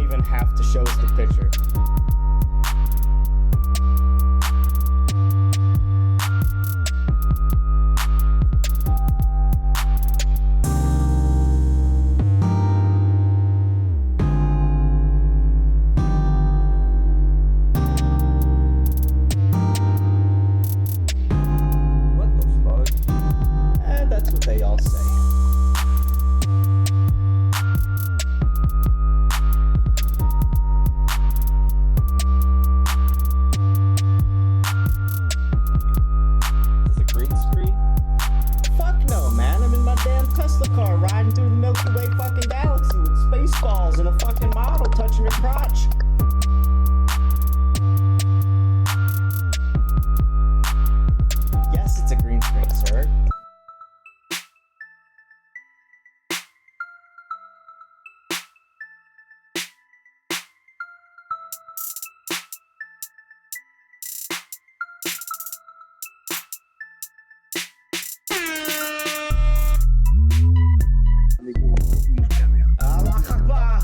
even have to show us the picture. That's what they all say. Is this a green screen? Fuck no, man. I'm in my damn Tesla car riding through the Milky Way fucking galaxy with space balls and a fucking model touching her crotch. Yes, it's a green screen, sir. Allah Akbar.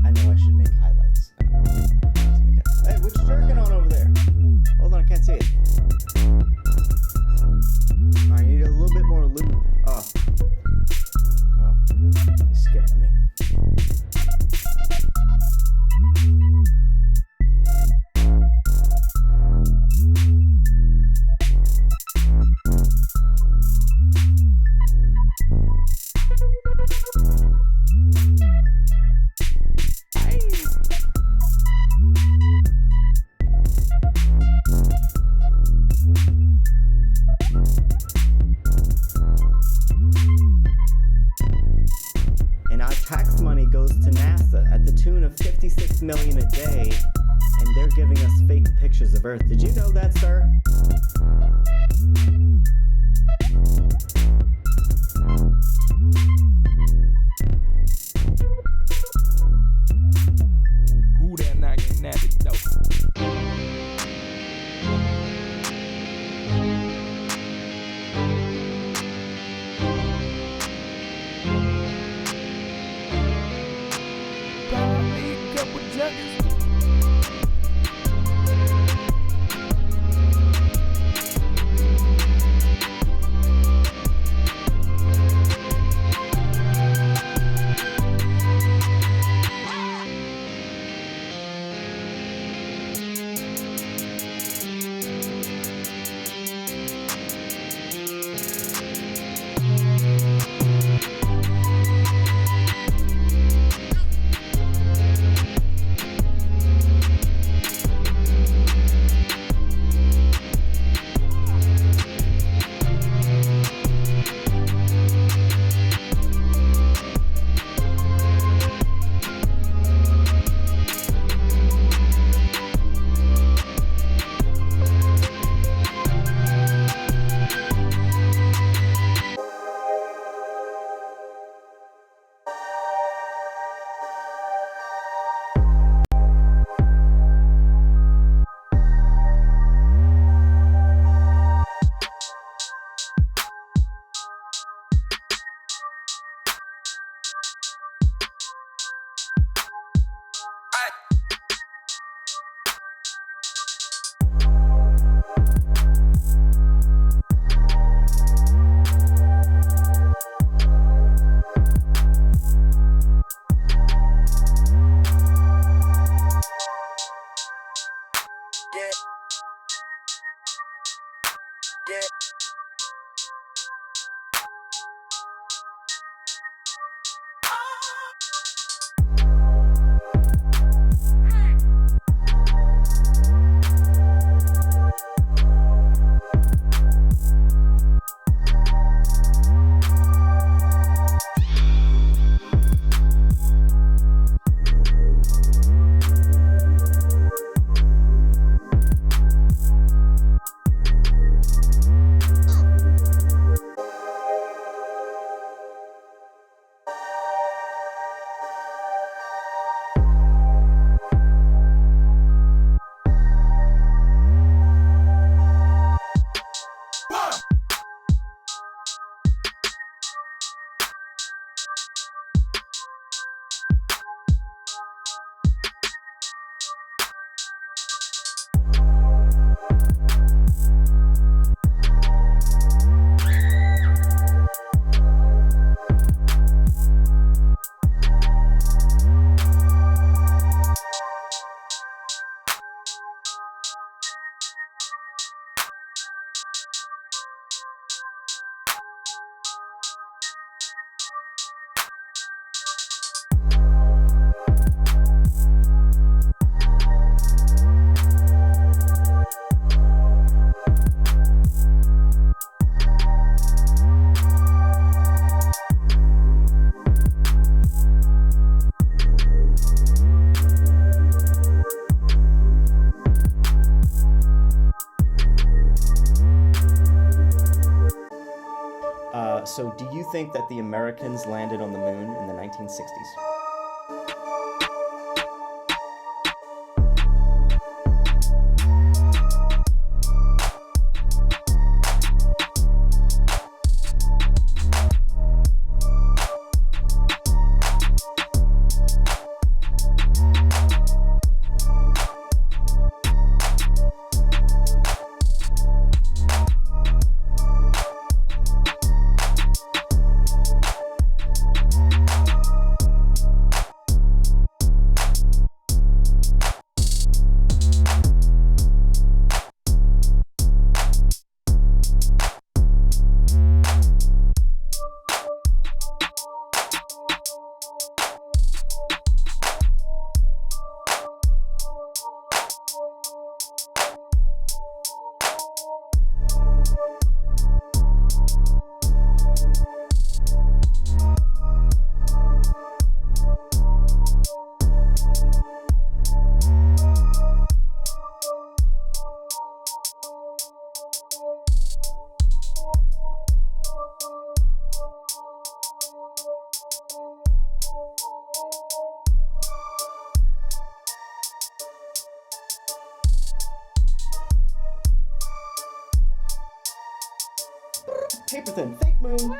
I know I should make highlights. Hey, what you jerking on over there? Hold on, I can't see it. I need a little bit more lube. Oh, you skipped me. And our tax money goes to NASA at the tune of $56 million a day, and they're giving us fake pictures of Earth. Did you know that, sir? Who that knocking at the door? A couple juggers. So do you think that the Americans landed on the moon in the 1960s? Paper thin, fake moon.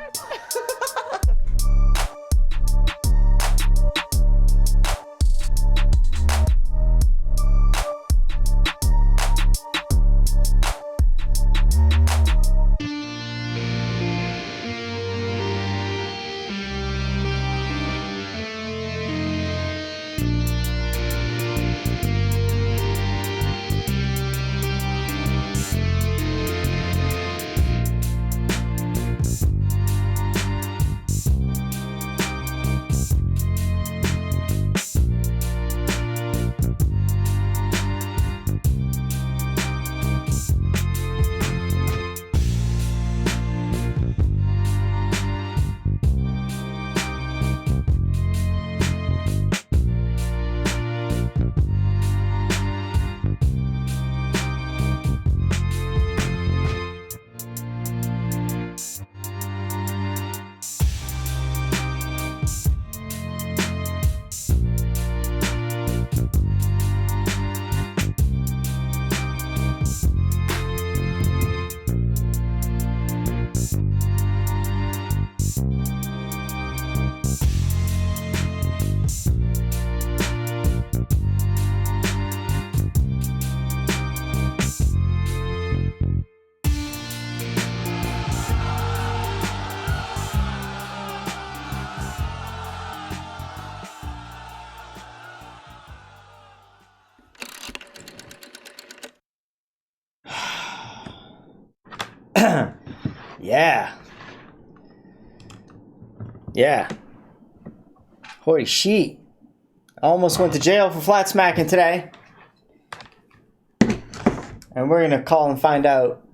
Yeah. Holy shit. I almost went to jail for flat smacking today. And we're gonna call and find out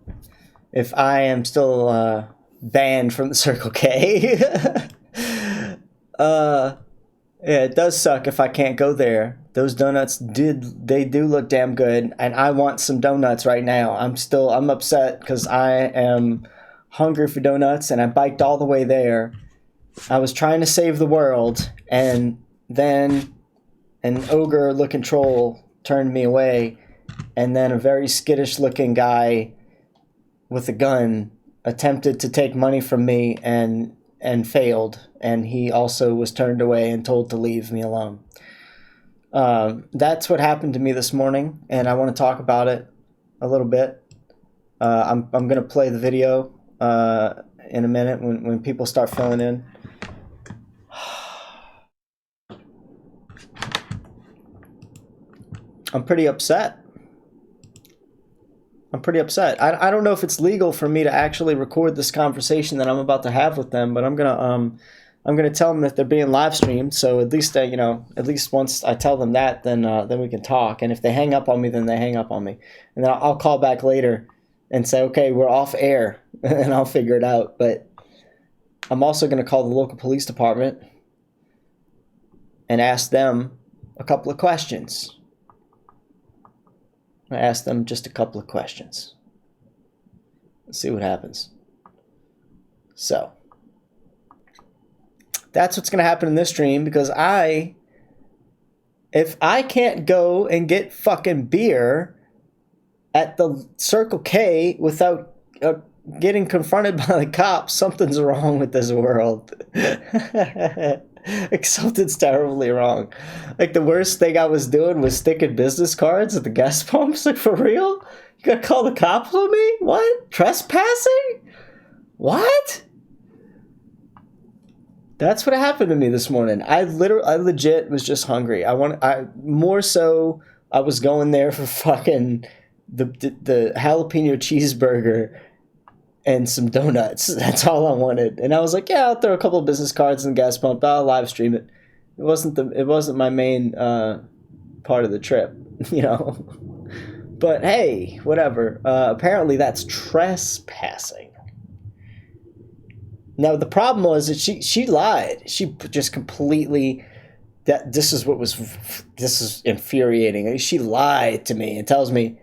if I am still banned from the Circle K. Yeah, it does suck if I can't go there. Those donuts do look damn good, and I want some donuts right now. I'm upset because I am hungry for donuts, and I biked all the way there. I was trying to save the world, and then an ogre-looking troll turned me away, and then a very skittish-looking guy with a gun attempted to take money from me and failed, and he also was turned away and told to leave me alone. That's what happened to me this morning, and I want to talk about it a little bit. I'm going to play the video in a minute when people start filling in. I'm pretty upset. I don't know if it's legal for me to actually record this conversation that I'm about to have with them, but I'm gonna tell them that they're being live streamed. So at least at least once I tell them that, then we can talk. And if they hang up on me, then they hang up on me, and then I'll call back later and say, okay, we're off air, and I'll figure it out. But I'm also gonna call the local police department and ask them a couple of questions. I ask them just a couple of questions. Let's see what happens. So, that's what's going to happen in this stream, because if I can't go and get fucking beer at the Circle K without getting confronted by the cops, something's wrong with this world. Like, something's terribly wrong. Like, the worst thing I was doing was sticking business cards at the gas pumps. Like, for real? You gotta call the cops on me? What? Trespassing? What? That's what happened to me this morning. I legit was just hungry. I was going there for fucking the jalapeno cheeseburger and some donuts. That's all I wanted. And I was like, yeah, I'll throw a couple of business cards in the gas pump. I'll live stream it. It wasn't my main part of the trip, you know. But hey, whatever. Apparently that's trespassing. Now the problem was that she lied. She just completely. This is infuriating. She lied to me and tells me,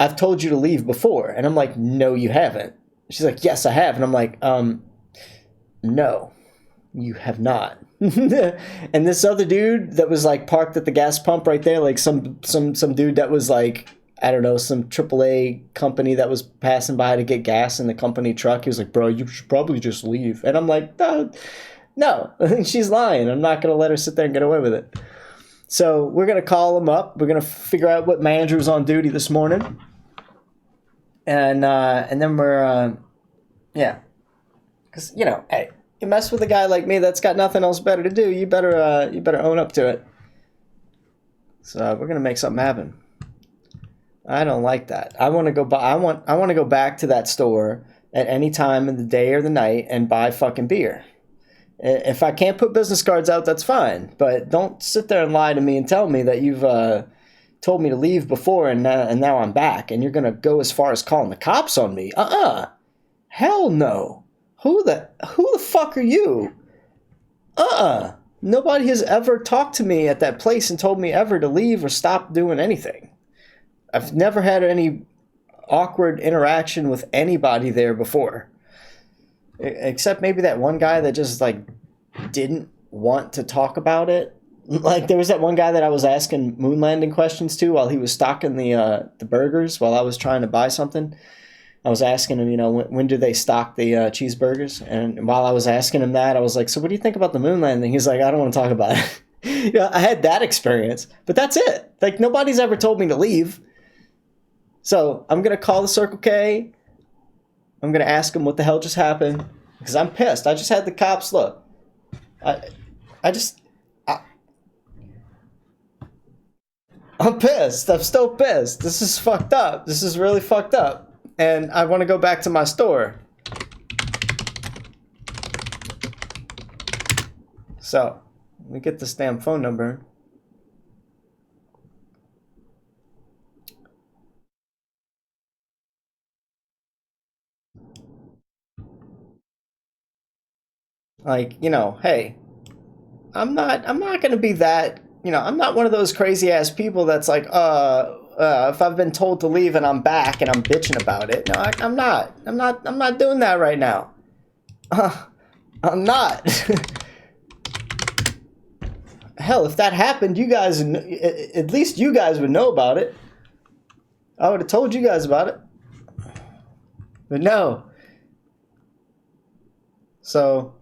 I've told you to leave before. And I'm like, no, you haven't. She's like, yes, I have. And I'm like, no, you have not. And this other dude that was like parked at the gas pump right there, like some dude that was like, I don't know, some AAA company that was passing by to get gas in the company truck. He was like, bro, you should probably just leave. And I'm like, no, I think she's lying. I'm not going to let her sit there and get away with it. So we're going to call him up. We're going to figure out what manager was on duty this morning. And then we're, yeah. Because, you know, hey, you mess with a guy like me that's got nothing else better to do, you better own up to it. So we're going to make something happen. I don't like that. I want to go back to that store at any time of the day or the night and buy fucking beer. If I can't put business cards out, that's fine. But don't sit there and lie to me and tell me that you've told me to leave before and now I'm back. And you're going to go as far as calling the cops on me. Hell no. Who the fuck are you? Nobody has ever talked to me at that place and told me ever to leave or stop doing anything. I've never had any awkward interaction with anybody there before. Except maybe that one guy that just, like, didn't want to talk about it. Like, there was that one guy that I was asking moon landing questions to while he was stocking the burgers while I was trying to buy something. I was asking him, you know, when do they stock the cheeseburgers? And while I was asking him that, I was like, so what do you think about the moon landing? He's like, I don't want to talk about it. You know, I had that experience, but that's it. Like, nobody's ever told me to leave. So I'm going to call the Circle K. I'm going to ask them what the hell just happened, because I'm pissed. I just had the cops look. I'm pissed. I'm still pissed. This is fucked up. This is really fucked up. And I want to go back to my store. So, let me get this damn phone number. Like, you know, hey, I'm not going to be that, you know, I'm not one of those crazy ass people that's like, if I've been told to leave and I'm back and I'm bitching about it. No, I'm not doing that right now. I'm not. Hell, if that happened, you guys, at least you guys would know about it. I would have told you guys about it. But no. So,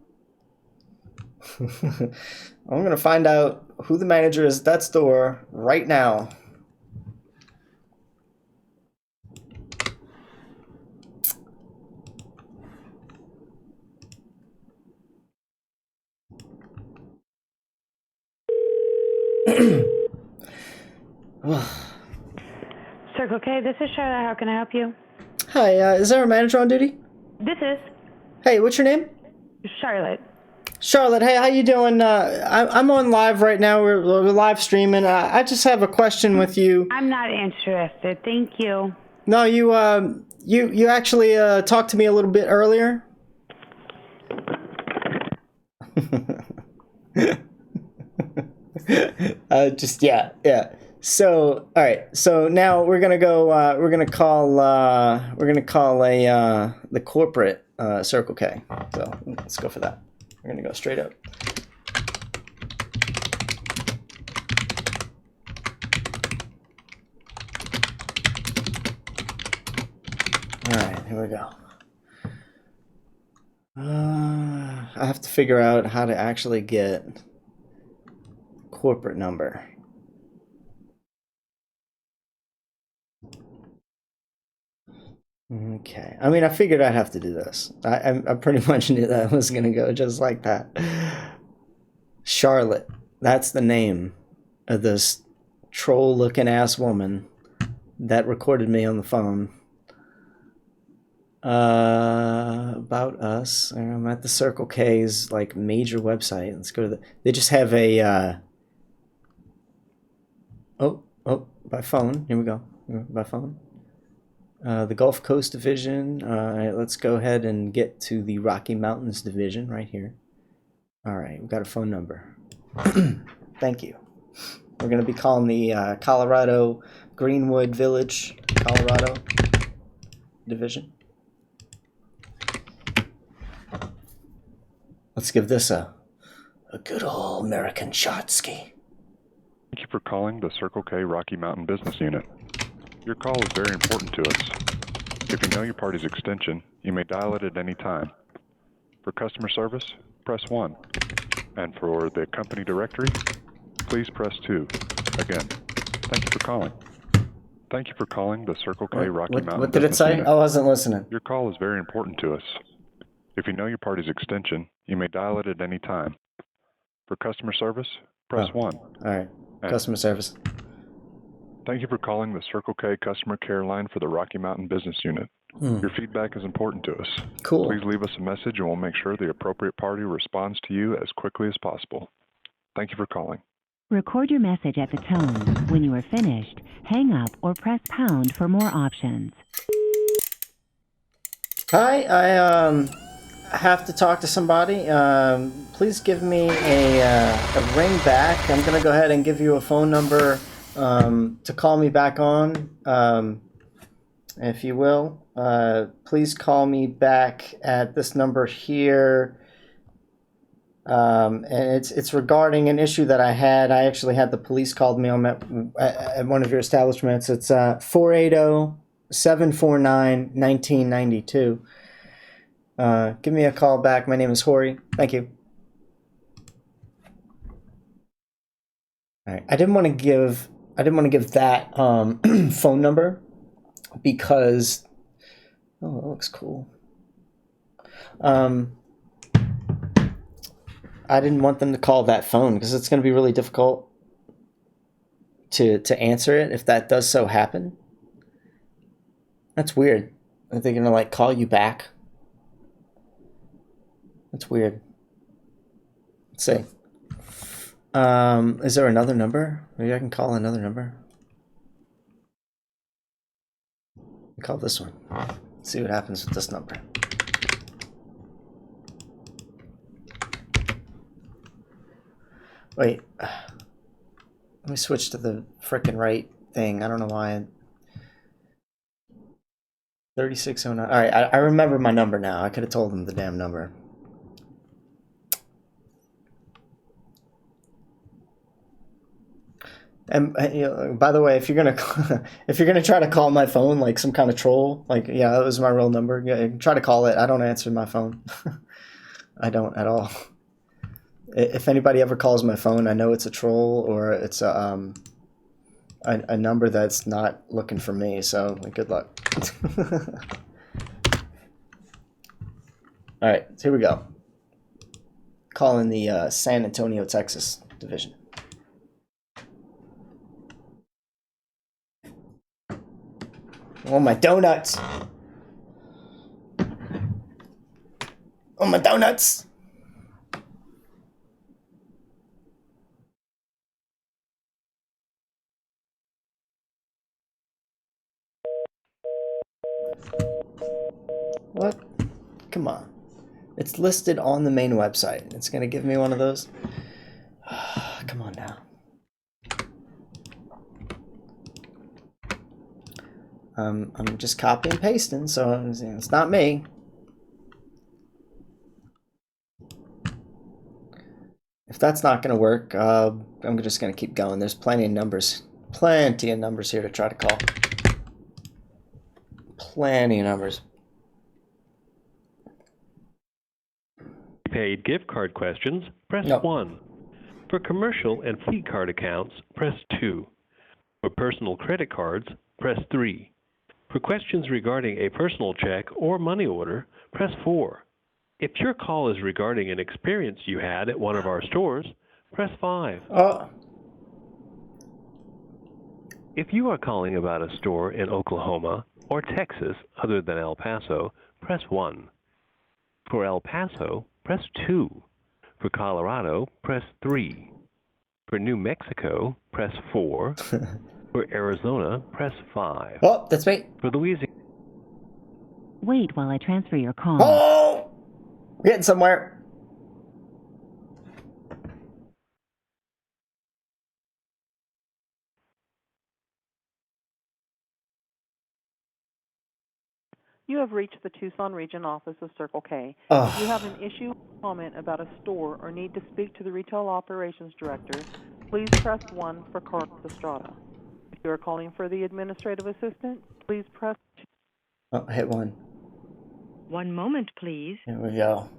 I'm going to find out who the manager is at that store right now. Circle K, this is Charlotte. How can I help you? Hi, is there a manager on duty? This is Hey, what's your name? Charlotte. Charlotte, hey, how you doing? I'm on live right now. We're live streaming. I just have a question with you. I'm not interested. Thank you. No, you actually talked to me a little bit earlier. Yeah. So, all right. So now we're gonna go. We're gonna call the corporate Circle K. So let's go for that. We're gonna go straight up. All right, here we go. I have to figure out how to actually get corporate number. Okay. I mean, I figured I'd have to do this. I pretty much knew that was going to go just like that. Charlotte. That's the name of this troll-looking ass woman that recorded me on the phone. About us. I'm at the Circle K's like major website. Let's go to the. They just have a. Oh, by phone. Here we go. By phone. The Gulf Coast Division. All right, let's go ahead and get to the Rocky Mountains Division right here. All right, we've got a phone number. Thank you. We're going to be calling the Colorado Greenwood Village, Colorado Division. Let's give this a good old American shot ski. Thank you for calling the Circle K Rocky Mountain Business Unit. Your call is very important to us. If you know your party's extension, you may dial it at any time. For customer service, press 1. And for the company directory, please press 2. Again, thank you for calling. Thank you for calling the Circle K Rocky Mountain What did it Business say? Unit. I wasn't listening. Your call is very important to us. If you know your party's extension, you may dial it at any time. For customer service, press 1. All right. Customer service. Thank you for calling the Circle K customer care line for the Rocky Mountain Business Unit. Your feedback is important to us. Cool. Please leave us a message and we'll make sure the appropriate party responds to you as quickly as possible. Thank you for calling. Record your message at the tone. When you are finished, hang up or press pound for more options. Hi, I have to talk to somebody. Please give me a ring back. I'm gonna go ahead and give you a phone number to call me back on, if you will. Please call me back at this number here. And it's regarding an issue that I had. I actually had the police called me on at one of your establishments. It's 480-749-1992. Give me a call back. My name is Hori. Thank you. All right. I didn't want to give that phone number because oh, that looks cool. I didn't want them to call that phone because it's going to be really difficult to answer it if that does so happen. That's weird. Are they going to like call you back? That's weird. Let's see. Is there another number? Maybe I can call another number. Call this one. Let's see what happens with this number. Wait. Let me switch to the frickin' right thing. I don't know why. 3609. All right, I remember my number now. I could have told them the damn number. And you know, by the way, if you're gonna try to call my phone like some kind of troll, like yeah, that was my real number. Yeah, try to call it. I don't answer my phone. I don't at all. If anybody ever calls my phone, I know it's a troll or it's a number that's not looking for me. So good luck. All right, so here we go. Calling the San Antonio, Texas division. Oh, my donuts! Oh, my donuts! What? Come on. It's listed on the main website. It's gonna give me one of those? Come on now. I'm just copy and pasting, so it's not me. that's not going to work, I'm just going to keep going. There's plenty of numbers here to try to call. Plenty of numbers. Paid gift card questions, press Nope. 1. For commercial and fleet card accounts, press 2. For personal credit cards, press 3. For questions regarding a personal check or money order, press 4. If your call is regarding an experience you had at one of our stores, press 5. Oh, If you are calling about a store in Oklahoma or Texas other than El Paso, press 1. For El Paso, press 2. For Colorado, press 3. For New Mexico, press 4. For Arizona, press 5. oh, that's me. For Louisiana, Wait while I transfer your call. Oh, we're getting somewhere. You have reached the Tucson Region Office of Circle K. Oh. If you have an issue or comment about a store or need to speak to the Retail Operations Director, please press 1 for Carlos Estrada. If you are calling for the administrative assistant, please press 2. Oh, hit 1. One moment, please. Here we go.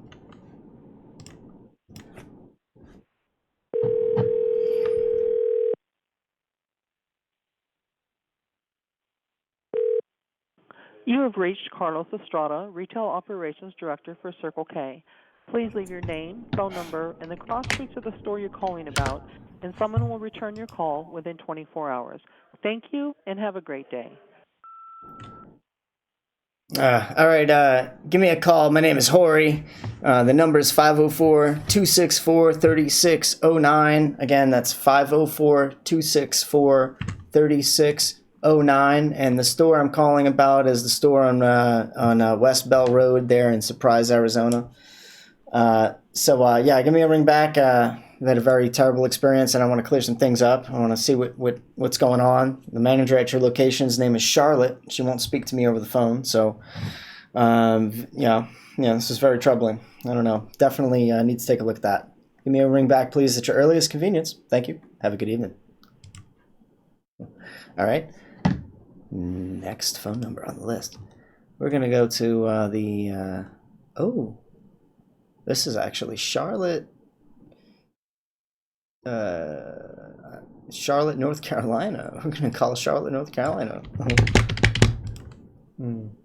You have reached Carlos Estrada, Retail Operations Director for Circle K. Please leave your name, phone number, and the cross streets of the store you're calling about, and someone will return your call within 24 hours. Thank you, and have a great day. All right, give me a call. My name is Hori. The number is 504-264-3609. Again, that's 504-264-3609. And the store I'm calling about is the store on West Bell Road there in Surprise, Arizona. Yeah, give me a ring back. I've had a very terrible experience, and I want to clear some things up. I want to see what's going on. The manager at your location's name is Charlotte. She won't speak to me over the phone, so this is very troubling. I don't know. Definitely need to take a look at that. Give me a ring back, please, at your earliest convenience. Thank you. Have a good evening. All right. Next phone number on the list. We're gonna go to this is actually Charlotte. Charlotte, North Carolina. We're gonna call Charlotte, North Carolina. And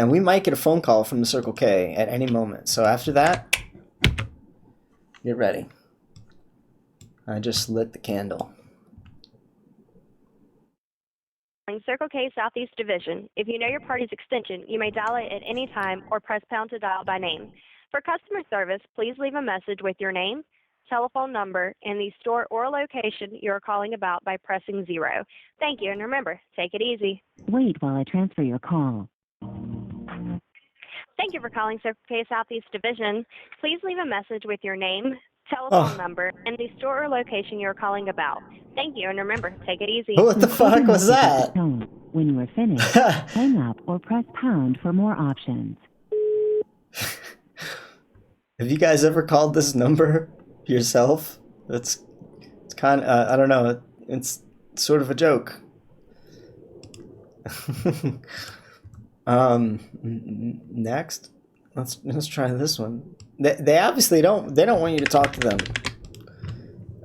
we might get a phone call from the Circle K at any moment. So after that, get ready. I just lit the candle. Circle K Southeast Division. If you know your party's extension, you may dial it at any time or press pound to dial by name. For customer service, please leave a message with your name, telephone number, and the store or location you are calling about by pressing 0. Thank you, and remember, take it easy. Wait while I transfer your call. Thank you for calling Circle K Southeast Division. Please leave a message with your name, telephone number, and the store or location you are calling about. Thank you, and remember, take it easy. What the fuck was that? When you are finished, hang up or press pound for more options. Have you guys ever called this number yourself? It's kind of, I don't know, it's sort of a joke. Next, let's try this one. They obviously don't want you to talk to them.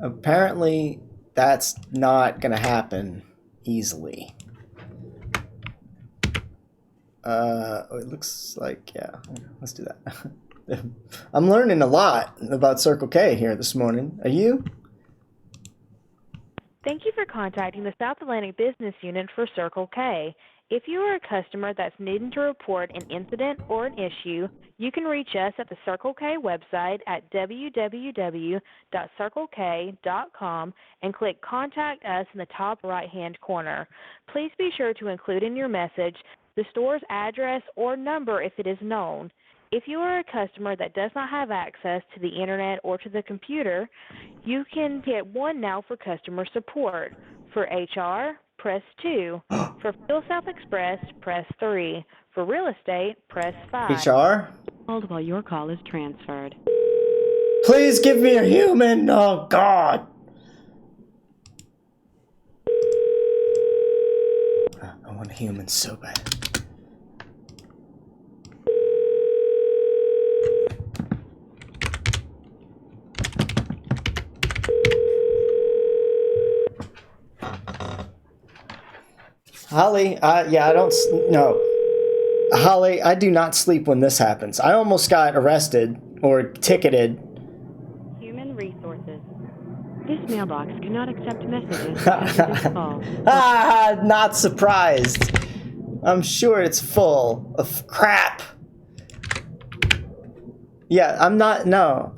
Apparently, that's not gonna happen easily. It looks like, yeah, let's do that. I'm learning a lot about Circle K here this morning. Are you? Thank you for contacting the South Atlantic Business Unit for Circle K. If you are a customer that's needing to report an incident or an issue, you can reach us at the Circle K website at www.circlek.com and click Contact Us in the top right-hand corner. Please be sure to include in your message the store's address or number if it is known. If you are a customer that does not have access to the internet or to the computer, you can hit 1 now for customer support. For HR, press 2. For Fuel South Express, press 3. For real estate, press 5. HR? Hold while your call is transferred. Please give me a human. Oh, God. I want a human so bad. Holly, yeah, I don't, no. Holly, I do not sleep when this happens. I almost got arrested or ticketed. Human resources. This mailbox cannot accept messages because of this call. Ah, not surprised. I'm sure it's full of crap. Yeah, I'm not, no,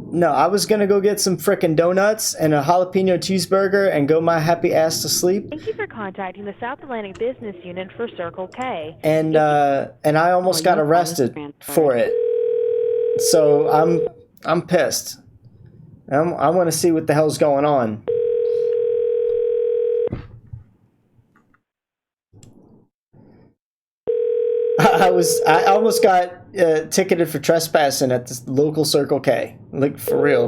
No, I was gonna go get some frickin' donuts and a jalapeno cheeseburger and go my happy ass to sleep. Thank you for contacting the South Atlantic Business Unit for Circle K. And I almost got arrested for it. So I'm pissed. I want to see what the hell's going on. I almost got ticketed for trespassing at the local Circle K. Like, for real.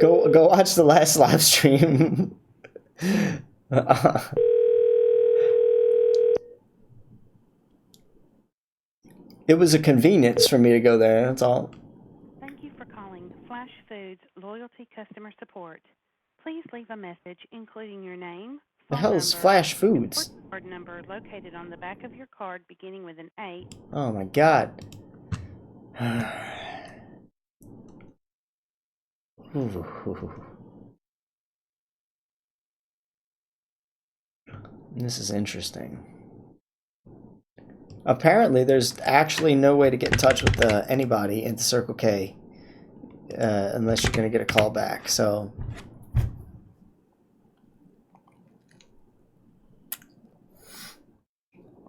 Go watch the last live stream. It was a convenience for me to go there, that's all. Thank you for calling Flash Foods Loyalty Customer Support. Please leave a message including your name, The hell is Flash Foods? card number located on the back of your card beginning with an 8. Oh my god. This is interesting. Apparently, there's actually no way to get in touch with anybody in the Circle K unless you're going to get a call back. So,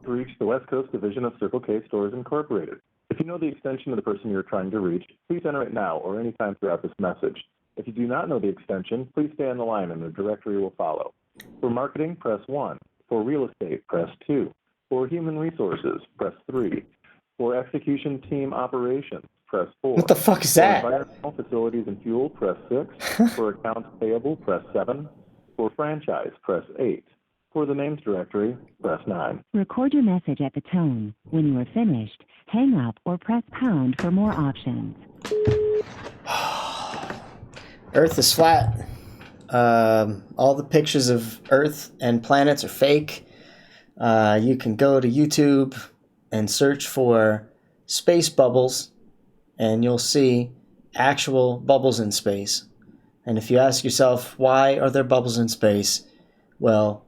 reach the West Coast Division of Circle K Stores Incorporated. If you know the extension of the person you are trying to reach, please enter it now or anytime throughout this message. If you do not know the extension, please stay on the line and the directory will follow. For marketing, press 1. For real estate, press 2. For human resources, press 3. For execution team operations, press 4. What the fuck is that? For environmental facilities and fuel, press 6. For accounts payable, press 7. For franchise, press 8. For the names directory, press 9. Record your message at the tone. When you are finished, hang up or press pound for more options. Earth is flat. All the pictures of Earth and planets are fake. You can go to YouTube and search for space bubbles, and you'll see actual bubbles in space. And if you ask yourself, why are there bubbles in space? Well,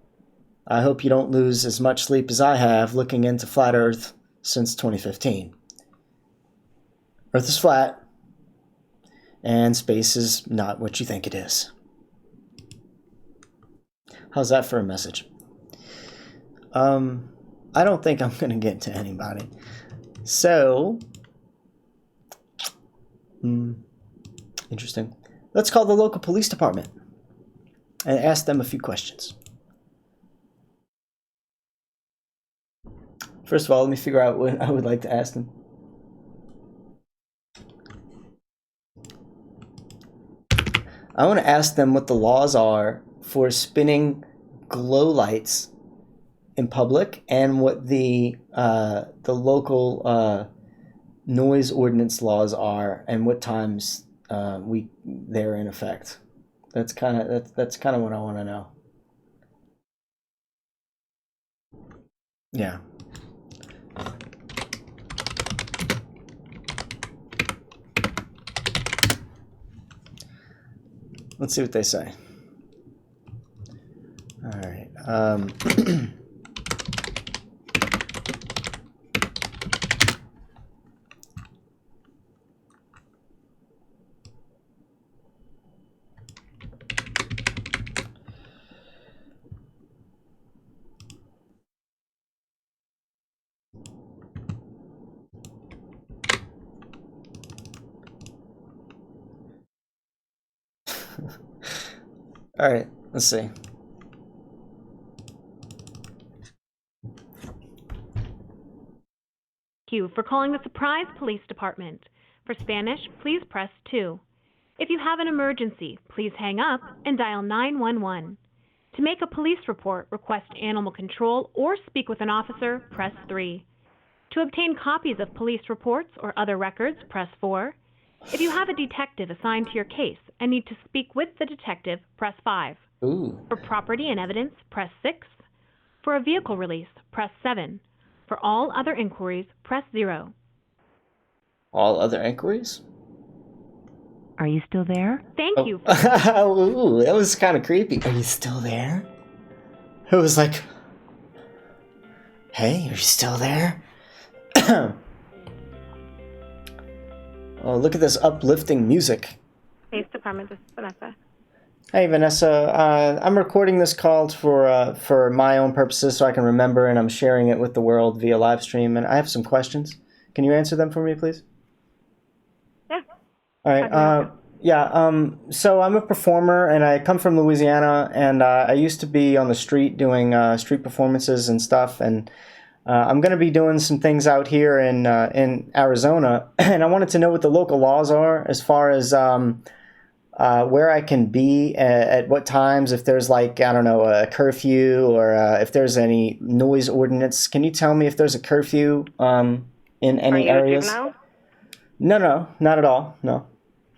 I hope you don't lose as much sleep as I have looking into flat Earth since 2015. Earth is flat, and space is not what you think it is. How's that for a message? I don't think I'm going to get to anybody. So, interesting. Let's call the local police department and ask them a few questions. First of all, let me figure out what I would like to ask them. I want to ask them what the laws are for spinning glow lights in public, and what the local noise ordinance laws are, and what times they're in effect. That's kind of what I want to know. Yeah. Let's see what they say. All right. All right, let's see. Thank you for calling the Surprise Police Department. For Spanish, please press 2. If you have an emergency, please hang up and dial 911. To make a police report, request animal control, or speak with an officer, press 3. To obtain copies of police reports or other records, press 4. If you have a detective assigned to your case and need to speak with the detective, press 5. Ooh. For property and evidence, press 6. For a vehicle release, press 7. For all other inquiries, press 0. All other inquiries? Are you still there? Thank you. Ooh, that was kind of creepy. Are you still there? It was like, hey, are you still there? Oh, look at this uplifting music. Police Department, this is Vanessa. Hey, Vanessa. I'm recording this call for my own purposes so I can remember, and I'm sharing it with the world via live stream. And I have some questions. Can you answer them for me, please? Yeah. All right. So I'm a performer, and I come from Louisiana, and I used to be on the street doing street performances and stuff, and I'm going to be doing some things out here in Arizona, and I wanted to know what the local laws are as far as where I can be at what times, if there's like, I don't know, a curfew or if there's any noise ordinance. Can you tell me if there's a curfew in any areas? Are you a juvenile? No, not at all. No.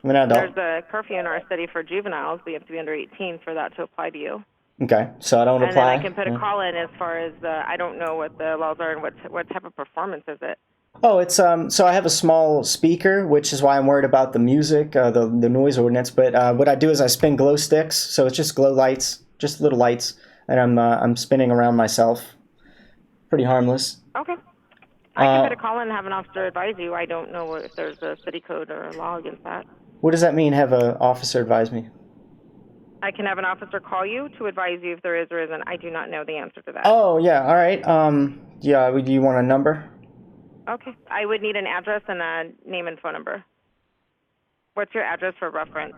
I'm an adult. There's a curfew in our city for juveniles. We have to be under 18 for that to apply to you. Okay, so I don't apply. And then I can put a call in as far as I don't know what the laws are and what type of performance is it. Oh, it's so I have a small speaker, which is why I'm worried about the music, the noise ordinance. But what I do is I spin glow sticks, so it's just glow lights, just little lights, and I'm spinning around myself. Pretty harmless. Okay. I can put a call in and have an officer advise you. I don't know if there's a city code or a law against that. What does that mean? Have an officer advise me? I can have an officer call you to advise you if there is or isn't. I do not know the answer to that. Oh yeah, all right. Yeah, do you want a number? Okay. I would need an address and a name and phone number. What's your address for reference?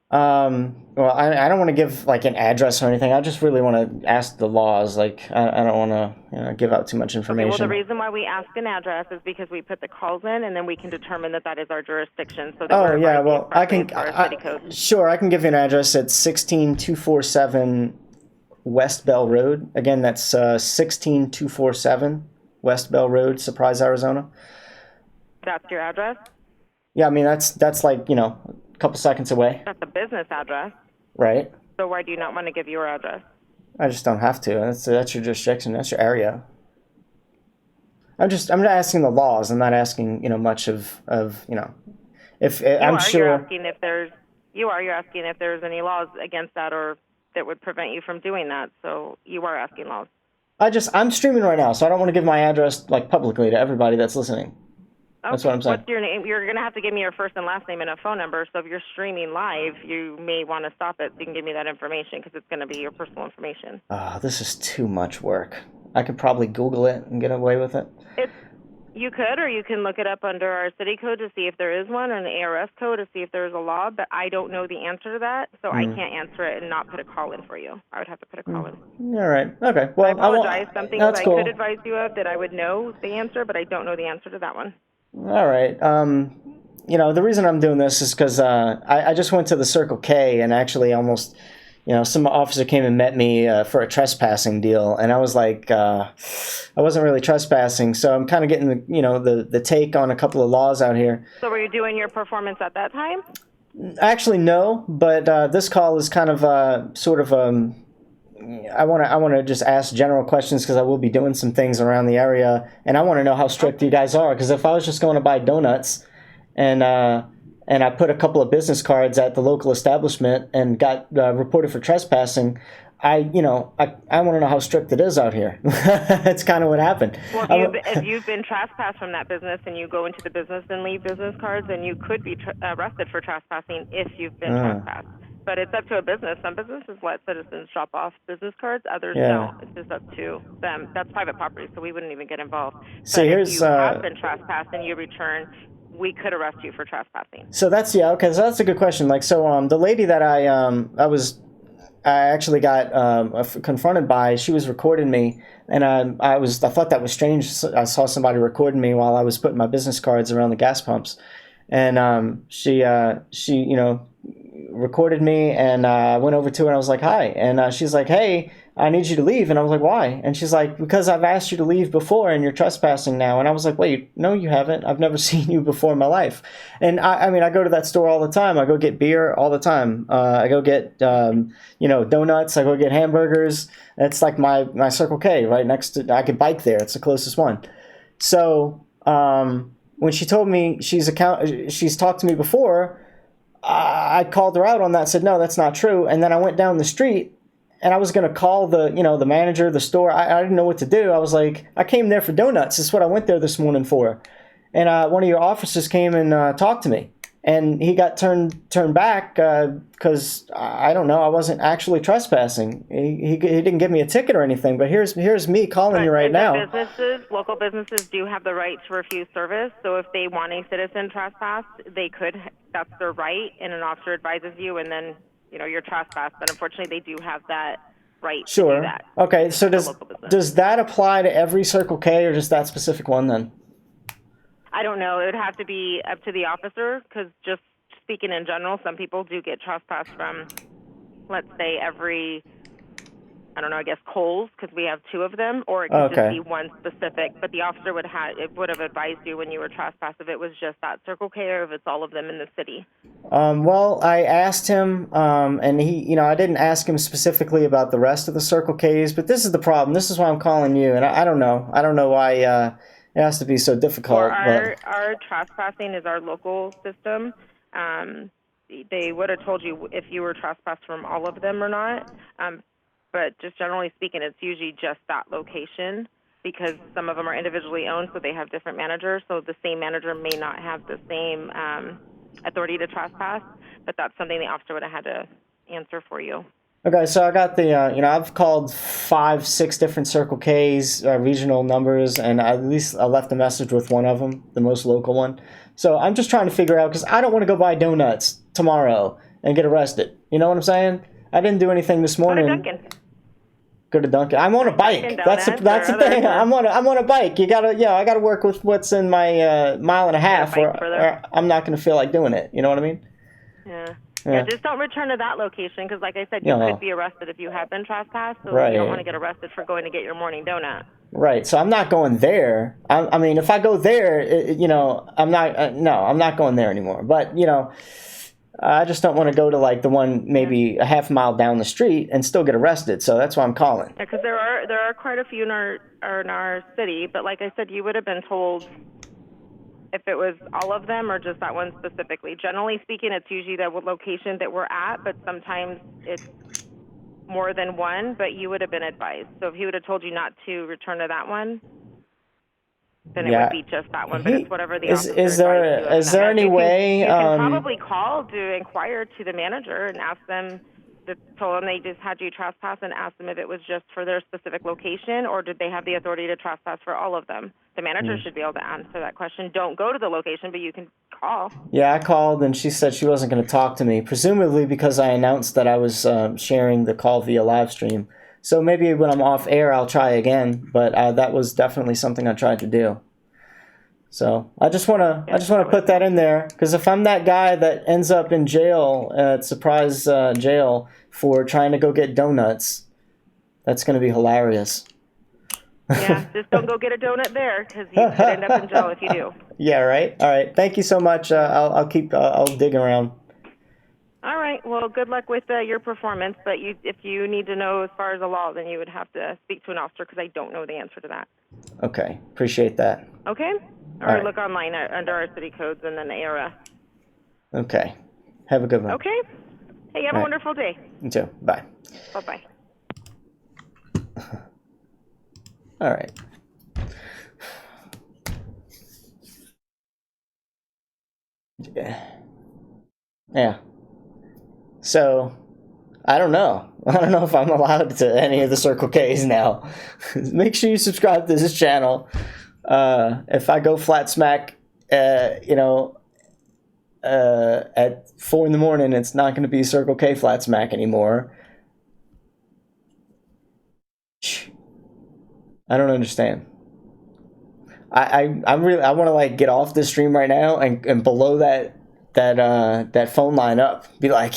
Well, I don't want to give like an address or anything. I just really want to ask the laws. Like, I don't want to give out too much information. Okay, well, the reason why we ask an address is because we put the calls in, and then we can determine that is our jurisdiction. So that I can. Sure, I can give you an address. It's 16247 West Bell Road. Again, that's 16247 West Bell Road, Surprise, Arizona. That's your address? Yeah, I mean that's like a couple seconds away. That's a business address. Right. So why do you not want to give your address? I just don't have to. That's your jurisdiction. That's your area. I'm not asking the laws. I'm not asking much of if I'm sure. You're asking if there's any laws against that or that would prevent you from doing that. So you are asking laws. I'm streaming right now, so I don't want to give my address like publicly to everybody that's listening. Okay. That's what I'm saying. What's your name? You're going to have to give me your first and last name and a phone number. So if you're streaming live, you may want to stop it so you can give me that information because it's going to be your personal information. This is too much work. I could probably Google it and get away with it. You could, or you can look it up under our city code to see if there is one, or an ARS code to see if there's a law, but I don't know the answer to that, so I can't answer it and not put a call in for you. I would have to put a call in. All right. Okay. Well, I apologize. Something that I cool. could advise you of that I would know the answer, but I don't know the answer to that one. All right. The reason I'm doing this is because I just went to the Circle K and actually almost, some officer came and met me for a trespassing deal, and I was like, I wasn't really trespassing, so I'm kind of getting the take on a couple of laws out here. So were you doing your performance at that time? Actually, no, but this call is kind of I want to just ask general questions because I will be doing some things around the area, and I want to know how strict you guys are. Because if I was just going to buy donuts, and I put a couple of business cards at the local establishment and got reported for trespassing, I want to know how strict it is out here. That's kind of what happened. Well, if you've been trespassed from that business and you go into the business and leave business cards, then you could be arrested for trespassing if you've been trespassed. But it's up to a business. Some businesses let citizens drop off business cards. Others don't. It's just up to them. That's private property, so we wouldn't even get involved. So if you have been trespassed and you return, we could arrest you for trespassing. So that's So that's a good question. The lady that I actually got confronted by, she was recording me, and I thought that was strange. I saw somebody recording me while I was putting my business cards around the gas pumps. And she recorded me, and I went over to her and I was like, hi. And she's like, hey, I need you to leave. And I was like, why? And she's like, because I've asked you to leave before and you're trespassing now. And I was like, wait, no, you haven't. I've never seen you before in my life. And I go to that store all the time. I go get beer all the time. I go get, donuts. I go get hamburgers. It's like my Circle K right next to, I could bike there. It's the closest one. So when she told me she's talked to me before, I called her out on that, said, no, that's not true. And then I went down the street and I was going to call the manager of the store. I didn't know what to do. I was like, I came there for donuts. This is what I went there this morning for. And one of your officers came and talked to me. And he got turned back because, I don't know, I wasn't actually trespassing. He didn't give me a ticket or anything. But here's me calling you right now. Local businesses do have the right to refuse service. So if they want a citizen trespass, they could. That's their right, and an officer advises you, and then you're trespassed. But unfortunately, they do have that right to do that. Okay, so does that apply to every Circle K or just that specific one then? I don't know. It would have to be up to the officer, because just speaking in general, some people do get trespassed from, let's say, every, I don't know, I guess Kohl's, because we have 2 of them, or it could just be one specific. But the officer would have advised you when you were trespassed if it was just that Circle K or if it's all of them in the city. Well, I asked him, and he, I didn't ask him specifically about the rest of the Circle Ks, but this is the problem. This is why I'm calling you, and I don't know. I don't know why it has to be so difficult. Our trespassing is our local system. They would have told you if you were trespassed from all of them or not. But just generally speaking, it's usually just that location, because some of them are individually owned, so they have different managers. So the same manager may not have the same authority to trespass, but that's something the officer would have had to answer for you. Okay, so I got the, I've called 5-6 different Circle Ks, regional numbers, and at least I left a message with one of them, the most local one. So I'm just trying to figure out, because I don't want to go buy donuts tomorrow and get arrested. You know what I'm saying? I didn't do anything this morning. Go to Dunkin'. I'm on a bike. That's the thing. I'm on a bike. I gotta work with what's in my 1.5 miles, or I'm not gonna feel like doing it. You know what I mean? Yeah, just don't return to that location, because like I said, you could be arrested if you have been trespassed, so you don't want to get arrested for going to get your morning donut. Right, so I'm not going there. I mean, if I go there, I'm not going there anymore. But, I just don't want to go to like the one maybe a half mile down the street and still get arrested, so that's why I'm calling. Yeah, because there are quite a few in our city, but like I said, you would have been told if it was all of them or just that one specifically. Generally speaking, it's usually the location that we're at, but sometimes it's more than one, but you would have been advised. So if he would have told you not to return to that one, then it would be just that one, but it's whatever the officer is there any way... You can probably call to inquire to the manager and ask them, told them they just had you trespass, and ask them if it was just for their specific location, or did they have the authority to trespass for all of them. The manager should be able to answer that question. Don't go to the location, but you can call. Yeah, I called, and she said she wasn't going to talk to me, presumably because I announced that I was sharing the call via live stream. So maybe when I'm off air, I'll try again, but that was definitely something I tried to do. So I just want to put that in there, because if I'm that guy that ends up in jail, surprise jail for trying to go get donuts, that's going to be hilarious. Yeah, just don't go get a donut there, because you could end up in jail if you do. Yeah, right. All right. Thank you so much. I'll dig around. All right. Well, good luck with your performance. But if you need to know as far as the law, then you would have to speak to an officer, because I don't know the answer to that. Okay. Appreciate that. Okay. Or look online under our city codes and then the ARS. Okay. Have a good one. Okay. Hey, have a wonderful day. You too. Bye. Bye-bye. All right. Yeah. So, I don't know. I don't know if I'm allowed to any of the Circle Ks now. Make sure you subscribe to this channel. If I go flat smack, at 4 in the morning, it's not going to be Circle K flat smack anymore. I don't understand. I want to like get off the stream right now and below that phone line up, be like,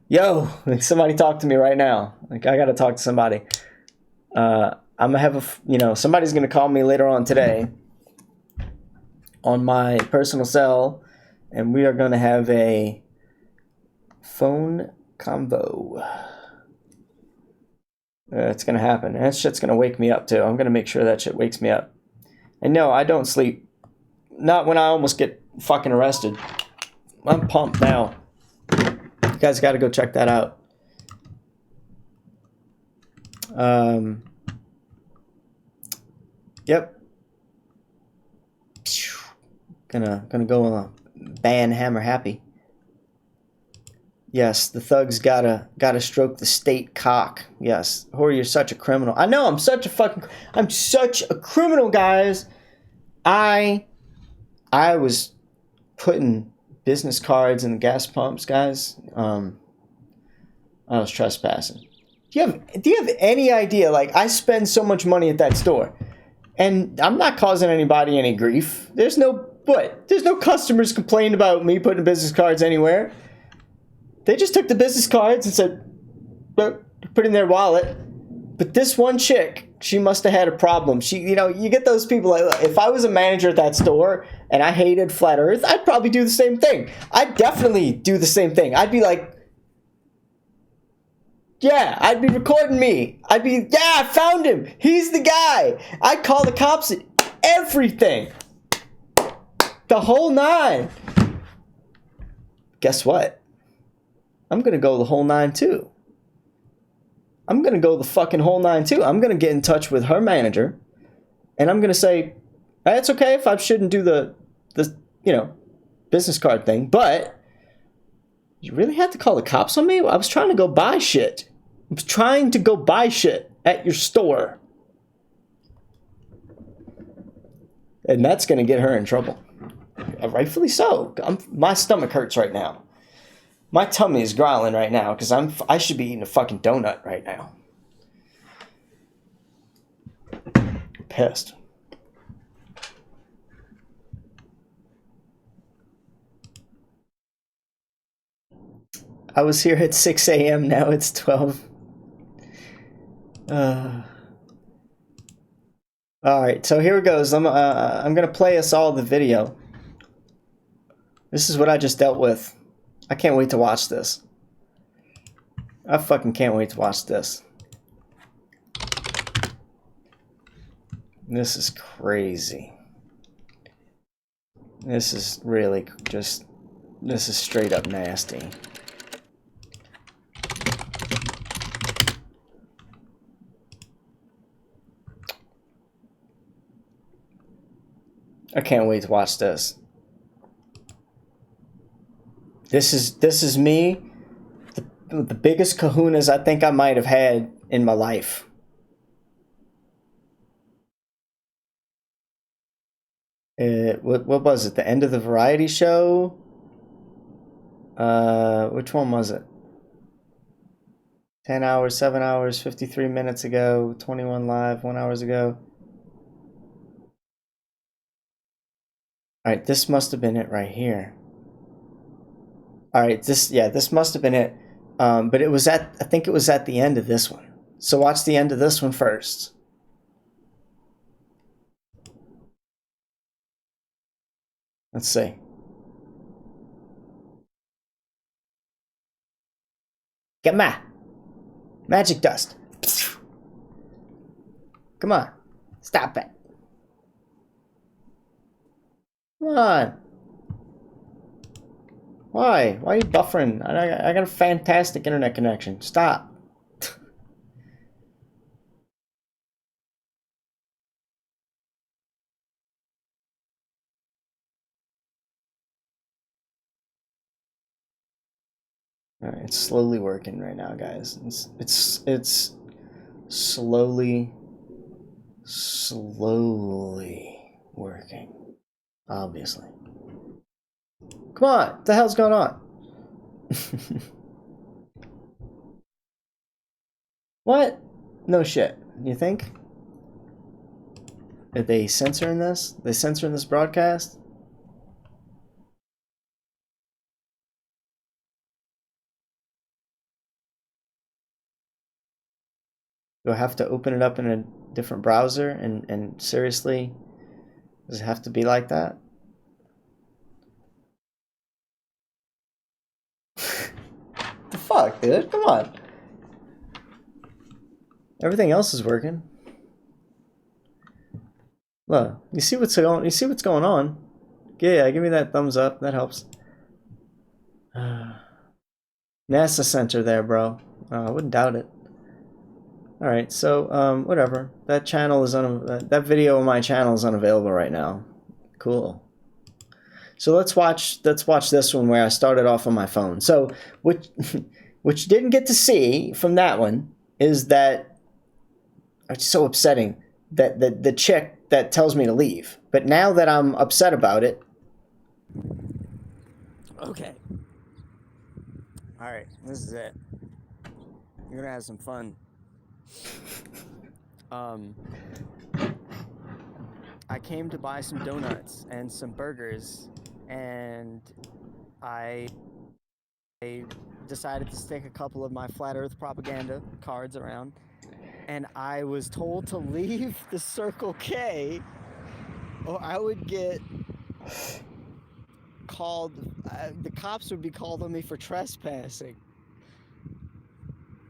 yo, somebody talk to me right now. Like I gotta talk to somebody. I'm gonna have somebody's gonna call me later on today on my personal cell, and we are gonna have a phone convo. It's gonna happen. And that shit's gonna wake me up too. I'm gonna make sure that shit wakes me up. And no, I don't sleep. Not when I almost get fucking arrested. I'm pumped now. You guys gotta go check that out. Yep. Gonna go on a ban hammer happy. Yes, the thugs gotta stroke the state cock. Yes, Hori, you're such a criminal. I know I'm such a criminal, guys. I was putting business cards in the gas pumps, guys. I was trespassing. Do you have any idea? Like, I spend so much money at that store, and I'm not causing anybody any grief. There's no customers complaining about me putting business cards anywhere. They just took the business cards and said, put in their wallet. But this one chick, she must have had a problem. You get those people, like, if I was a manager at that store and I hated Flat Earth, I'd probably do the same thing. I'd definitely do the same thing. I'd be like, yeah, I'd be recording me. I found him. He's the guy. I'd call the cops at everything. The whole nine. Guess what? I'm going to go the whole nine too. I'm going to go the fucking whole nine too. I'm going to get in touch with her manager, and I'm going to say, it's okay if I shouldn't do the business card thing, but you really had to call the cops on me? I was trying to go buy shit. I was trying to go buy shit at your store. And that's going to get her in trouble. Rightfully so. My stomach hurts right now. My tummy is growling right now because I should be eating a fucking donut right now. Pissed. I was here at 6 a.m. Now it's 12. All right, so here it goes. I'm gonna play us all the video. This is what I just dealt with. I can't wait to watch this. I fucking can't wait to watch this. This is crazy. This is really just, this is straight up nasty. I can't wait to watch this. This is me, the biggest kahunas I think I might have had in my life. What was it? The end of the variety show? Which one was it? 10 hours, 7 hours, 53 minutes ago, 21 live, 1 hour ago. All right, this must have been it right here. All right, this must have been it. But I think it was at the end of this one. So watch the end of this one first. Let's see. Get ma. Magic dust. Come on. Stop it. Come on. Why? Why are you buffering? I got a fantastic internet connection. Stop. Alright, it's slowly working right now, guys. It's slowly working. Obviously. Come on, what the hell's going on? What? No shit. You think? Are they censoring this? They censoring this broadcast? Do I have to open it up in a different browser? And seriously, does it have to be like that? The fuck, dude? Come on. Everything else is working. Look, you see what's going. You see what's going on. Yeah, give me that thumbs up. That helps. NASA center there, bro. I wouldn't doubt it. All right, so whatever. That channel is that video on my channel is unavailable right now. Cool. So let's watch this one where I started off on my phone. So which you didn't get to see from that one is that it's so upsetting that the chick that tells me to leave. But now that I'm upset about it. Okay. All right, this is it. You're gonna have some fun. I came to buy some donuts and some burgers, and I decided to stick a couple of my flat earth propaganda cards around, and I was told to leave the Circle K or I would get called, the cops would be called on me for trespassing.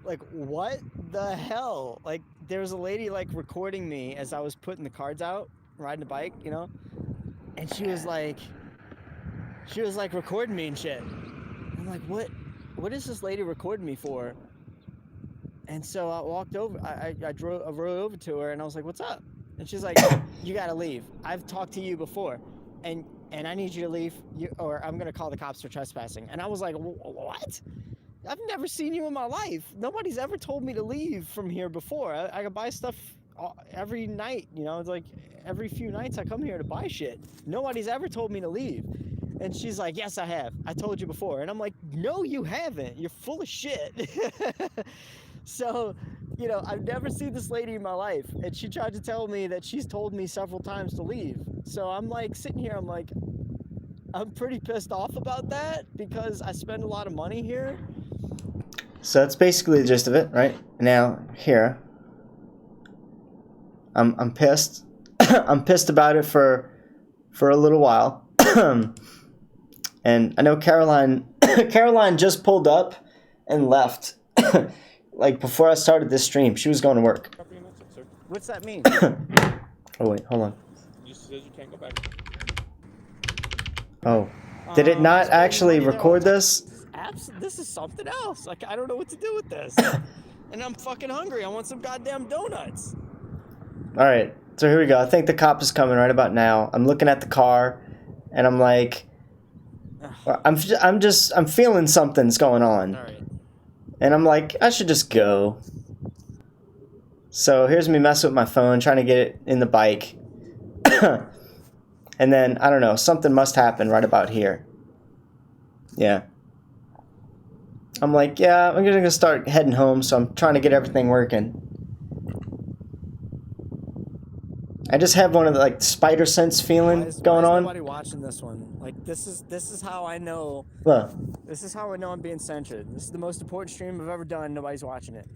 Like, what the hell? Like, there was a lady, like, recording me as I was putting the cards out, riding a bike, you know? And she was like, recording me and shit. I'm like, what is this lady recording me for? And so I walked over, I rode over to her, and I was like, what's up? And she's like, you gotta leave. I've talked to you before, and I need you to leave, or I'm gonna call the cops for trespassing. And I was like, what? I've never seen you in my life. Nobody's ever told me to leave from here before. I can buy stuff every night, you know? It's like every few nights I come here to buy shit. Nobody's ever told me to leave. And she's like, yes, I have. I told you before. And I'm like, no, you haven't. You're full of shit. So, you know, I've never seen this lady in my life. And she tried to tell me that she's told me several times to leave. So I'm like sitting here, I'm like, I'm pretty pissed off about that because I spend a lot of money here. So that's basically the gist of it, right? Now, here, I'm pissed. I'm pissed about it for a little while. And I know Caroline just pulled up and left. Like, before I started this stream, she was going to work. What's that mean? Oh, wait, hold on. You said you can't go back. Oh. Did it not actually record this? This is something else. Like, I don't know what to do with this. And I'm fucking hungry. I want some goddamn donuts. All right. So here we go. I think the cop is coming right about now. I'm looking at the car, and I'm like, I'm feeling something's going on. All right. And I'm like, I should just go. So here's me messing with my phone, trying to get it in the bike. And then, I don't know, something must happen right about here. Yeah. I'm like, yeah, I'm going to start heading home, so I'm trying to get everything working. I just have one of the, like, spider sense feeling going on. Why is nobody watching this one? Like, this is how I know. What? This is how I know I'm being censored. This is the most important stream I've ever done. Nobody's watching it.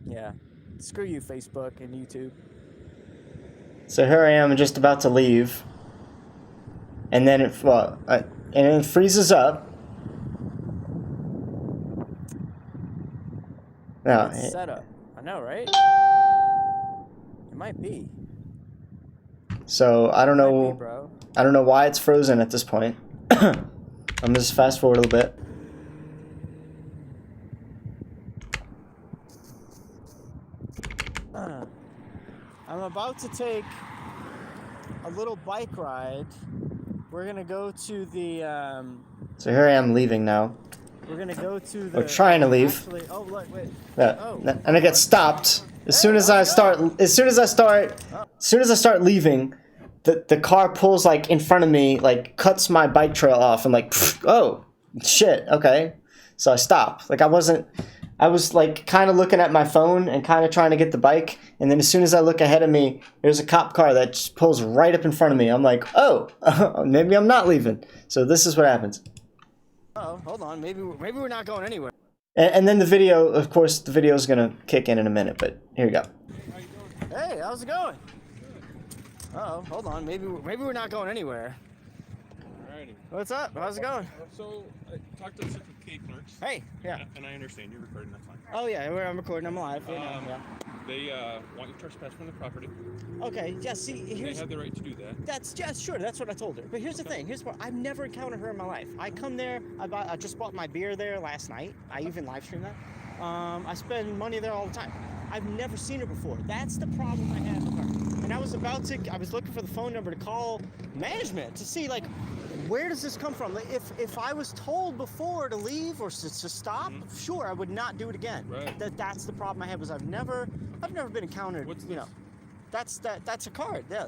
Yeah. Screw you, Facebook and YouTube. So here I am, just about to leave. And then it freezes up. No, It's set up. I know, right? It might be. So I don't know. Bro. I don't know why it's frozen at this point. I'm just fast forward a little bit. I'm about to take a little bike ride. We're gonna go to the. So here I am leaving now. We're gonna go to the. We're trying to leave. Actually, oh look, wait. Yeah, and I get stopped as soon as I start. As soon as I start leaving, the car pulls like in front of me, like cuts my bike trail off. I'm like, oh shit, okay. So I stop. Like I wasn't I was like kind of looking at my phone and kind of trying to get the bike, and then as soon as I look ahead of me, there's a cop car that just pulls right up in front of me. I'm like, oh, maybe I'm not leaving. So this is what happens. Oh, hold on. Maybe we're not going anywhere. And then the video, of course, the video is gonna kick in a minute, but here we go. Hey, how's it going? Oh, hold on. Maybe we're not going anywhere. Alrighty. What's up? How's it going? So, I talked to the Circle K clerks. Hey, yeah. And I understand you're recording, that's fine. Oh yeah, I'm recording. I'm live. Yeah. They want you to trespass from the property. Okay. Yeah. See, They have the right to do that. That's sure. That's what I told her. But here's the thing. Here's what I've never encountered her in my life. I come there. I just bought my beer there last night. I even live streamed that. I spend money there all the time. I've never seen her before. That's the problem I have with her. And I was looking for the phone number to call management to see like, where does this come from? Like, if I was told before to leave or to stop, sure, I would not do it again. Right. That's the problem I have is I've never been encountered. What's this? You know, that's a card. Yeah.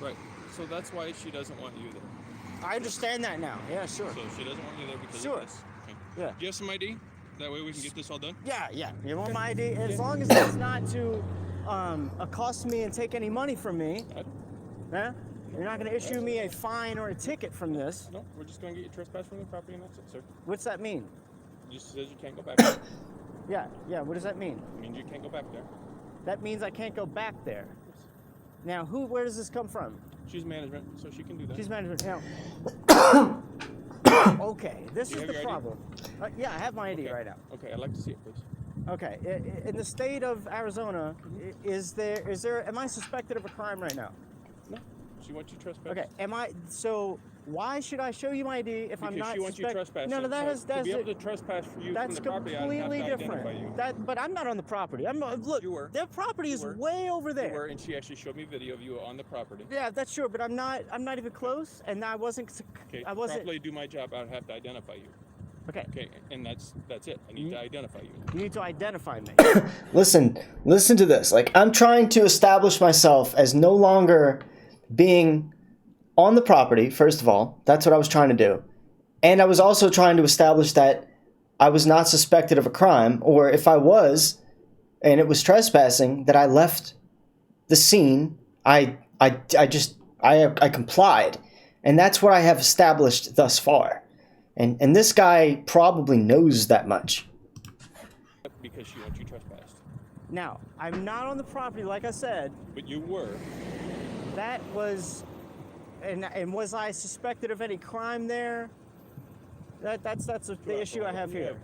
Right. So that's why she doesn't want you there. I understand that now. Yeah, sure. So she doesn't want you there because Sure. of this. Okay. Yeah. Do you have some ID? That way we can get this all done? Yeah. You want my ID? As long as it's not to accost me and take any money from me. Yeah? You're not going to issue me a fine or a ticket from this. No, we're just going to get you trespassed from the property and that's it, sir. What's that mean? It just says you can't go back there. Yeah, what does that mean? It means you can't go back there. That means I can't go back there. Now, where does this come from? She's management, so she can do that. She's management. Now, okay, this is the problem. Yeah, I have my ID right now. Okay, I'd like to see it, please. Okay, in the state of Arizona, am I suspected of a crime right now? No, she wants you trespassed. Okay, so why should I show you my ID if I'm not Because she wants you trespassed. No, that's to be able to trespass for you that's from the property, completely I have to identify you. different. But I'm not on the property. Look, You were. their property You is were. way over there. You were, and she actually showed me video of you on the property. Yeah, that's sure, but I'm not even close, and I wasn't. Okay, I wasn't. properly do my job, I'd have to identify you. Okay. Okay, and that's it. I need to identify you. You need to identify me. Listen to this. Like, I'm trying to establish myself as no longer being on the property, first of all. That's what I was trying to do. And I was also trying to establish that I was not suspected of a crime, or if I was, and it was trespassing, that I left the scene. I complied. And that's what I have established thus far. And this guy probably knows that much. Because she wants you trespassed. Now, I'm not on the property, like I said. But you were. That was, and was I suspected of any crime there? That's the issue I have here.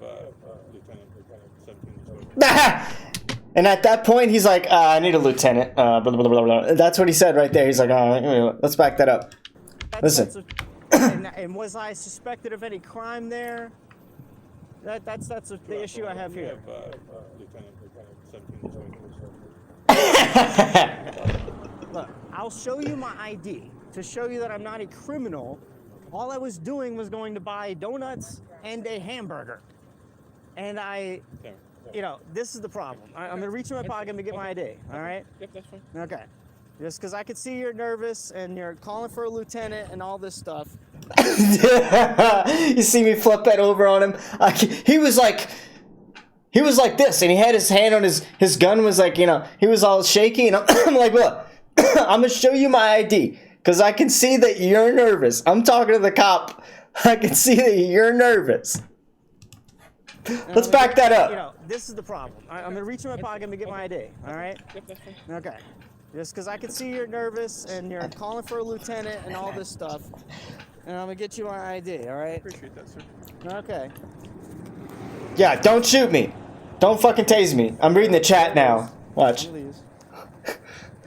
And at that point, he's like, I need a lieutenant. Blah, blah, blah, blah, blah. That's what he said right there. He's like, let's back that up. Listen. And was I suspected of any crime there? That's the issue I have here. Look, I'll show you my ID to show you that I'm not a criminal. All I was doing was going to buy donuts and a hamburger. And this is the problem. I'm going to reach in my pocket to get my ID, all right? Yep, that's fine. Okay. Just because I could see you're nervous and you're calling for a lieutenant and all this stuff. You see me flip that over on him? He was like this, and he had his hand on his gun was like, he was all shaky, and I'm like, look, I'm going to show you my ID, because I can see that you're nervous. I'm talking to the cop. I can see that you're nervous. Let's back that up. This is the problem. I'm going to reach in my pocket to get my ID, all right? Yep, that's fine. Okay. Just because I can see you're nervous and you're calling for a lieutenant and all this stuff. And I'm going to get you my ID, all right? Appreciate that, sir. Okay. Yeah, don't shoot me. Don't fucking tase me. I'm reading the chat now. Watch. There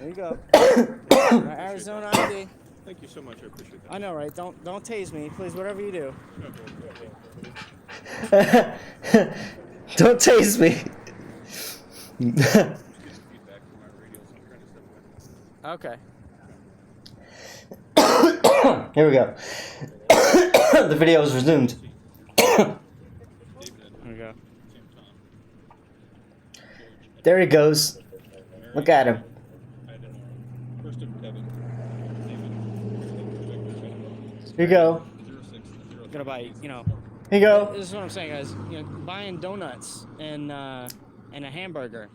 you go. My Arizona ID. Thank you so much. I appreciate that. I know, right? Don't tase me, please. Whatever you do. Don't tase me. Okay. Here we go. The video is resumed. There we go. There he goes. Look at him. Here you go. Gonna buy, Here Here you go. This is what I'm saying, guys. Buying donuts and a hamburger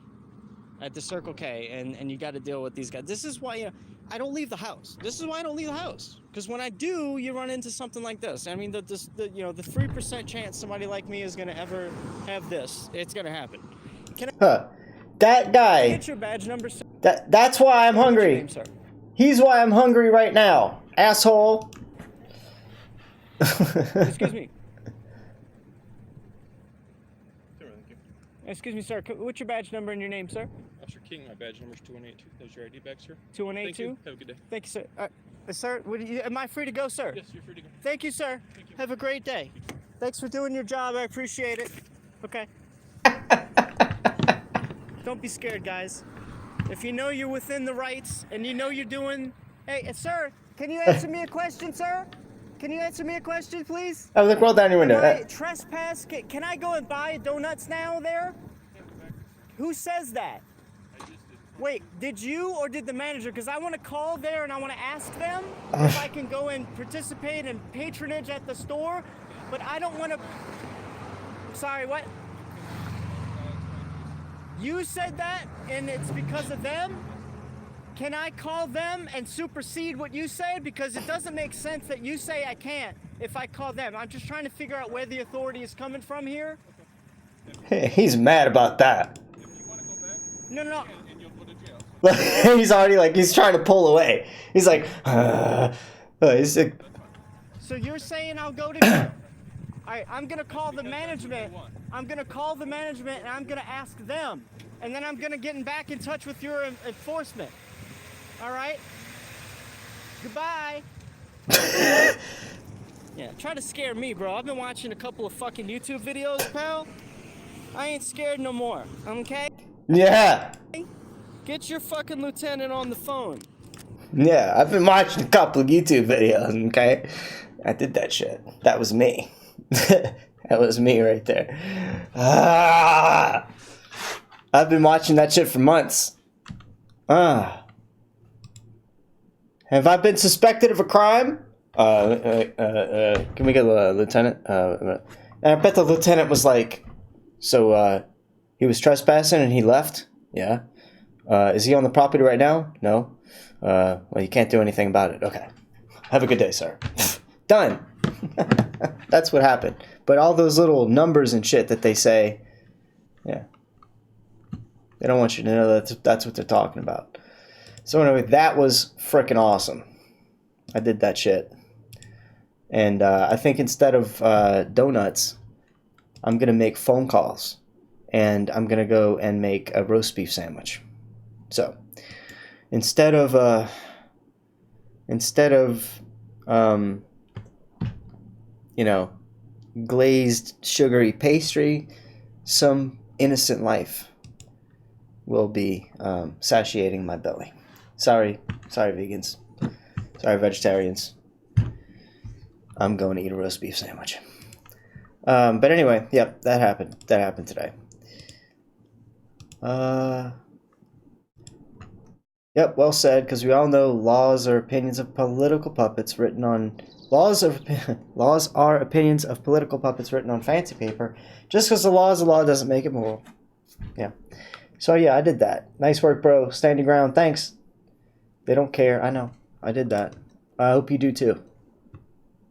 at the Circle K, and you got to deal with these guys. This is why I don't leave the house. This is why I don't leave the house. Because when I do, you run into something like this. I mean, the 3% chance somebody like me is gonna ever have this. It's gonna happen. That guy. Get your badge number, sir. That's why I'm hungry. Name, sir? He's why I'm hungry right now, asshole. Excuse me. Excuse me, sir. What's your badge number and your name, sir? Officer King, my badge number is 2182. There's your ID back, sir. 2182? Thank you. Have a good day. Thank you, sir. Sir, am I free to go, sir? Yes, you're free to go. Thank you, sir. Thank you. Have a great day. Thanks for doing your job. I appreciate it. Okay. Don't be scared, guys. If you know you're within the rights and you know you're doing... Hey, sir, can you answer me a question, sir? Can you answer me a question, please? Oh, look, roll down your window. Am I trespass? Can I go and buy donuts now there? Who says that? Wait, did you or did the manager? Because I want to call there and I want to ask them if I can go and participate in patronage at the store, but I don't want to... Sorry, what? You said that and it's because of them? Can I call them and supersede what you said? Because it doesn't make sense that you say I can't if I call them. I'm just trying to figure out where the authority is coming from here. He's mad about that. No. He's already like, he's trying to pull away. He's like, he's like, So you're saying I'll go to... Alright, I'm gonna call the management. I'm gonna call the management and I'm gonna ask them. And then I'm gonna get back in touch with your enforcement. Alright? Goodbye. Yeah, try to scare me, bro. I've been watching a couple of fucking YouTube videos, pal. I ain't scared no more, okay? yeah. Get your fucking lieutenant on the phone. Yeah, I've been watching a couple of YouTube videos, okay? I did that shit. That was me. That was me right there. I've been watching that shit for months. Have I been suspected of a crime? Can we get a lieutenant? And I bet the lieutenant was like, so, he was trespassing and he left? Yeah. Is he on the property right now? No. Well, you can't do anything about it. Okay. Have a good day, sir. Done. That's what happened. But all those little numbers and shit that they say, yeah. They don't want you to know that's what they're talking about. So anyway, that was freaking awesome. I did that shit. And I think instead of donuts, I'm going to make phone calls. And I'm going to go and make a roast beef sandwich. So, instead of glazed sugary pastry, some innocent life will be satiating my belly. Sorry vegans. Sorry vegetarians. I'm going to eat a roast beef sandwich. But anyway, yep, that happened. That happened today. Yep, well said, because we all know laws are opinions of political puppets written on... Laws are opinions of political puppets written on fancy paper. Just because the law is a law doesn't make it moral. Yeah. So yeah, I did that. Nice work, bro. Stand your ground. Thanks. They don't care. I know. I did that. I hope you do too.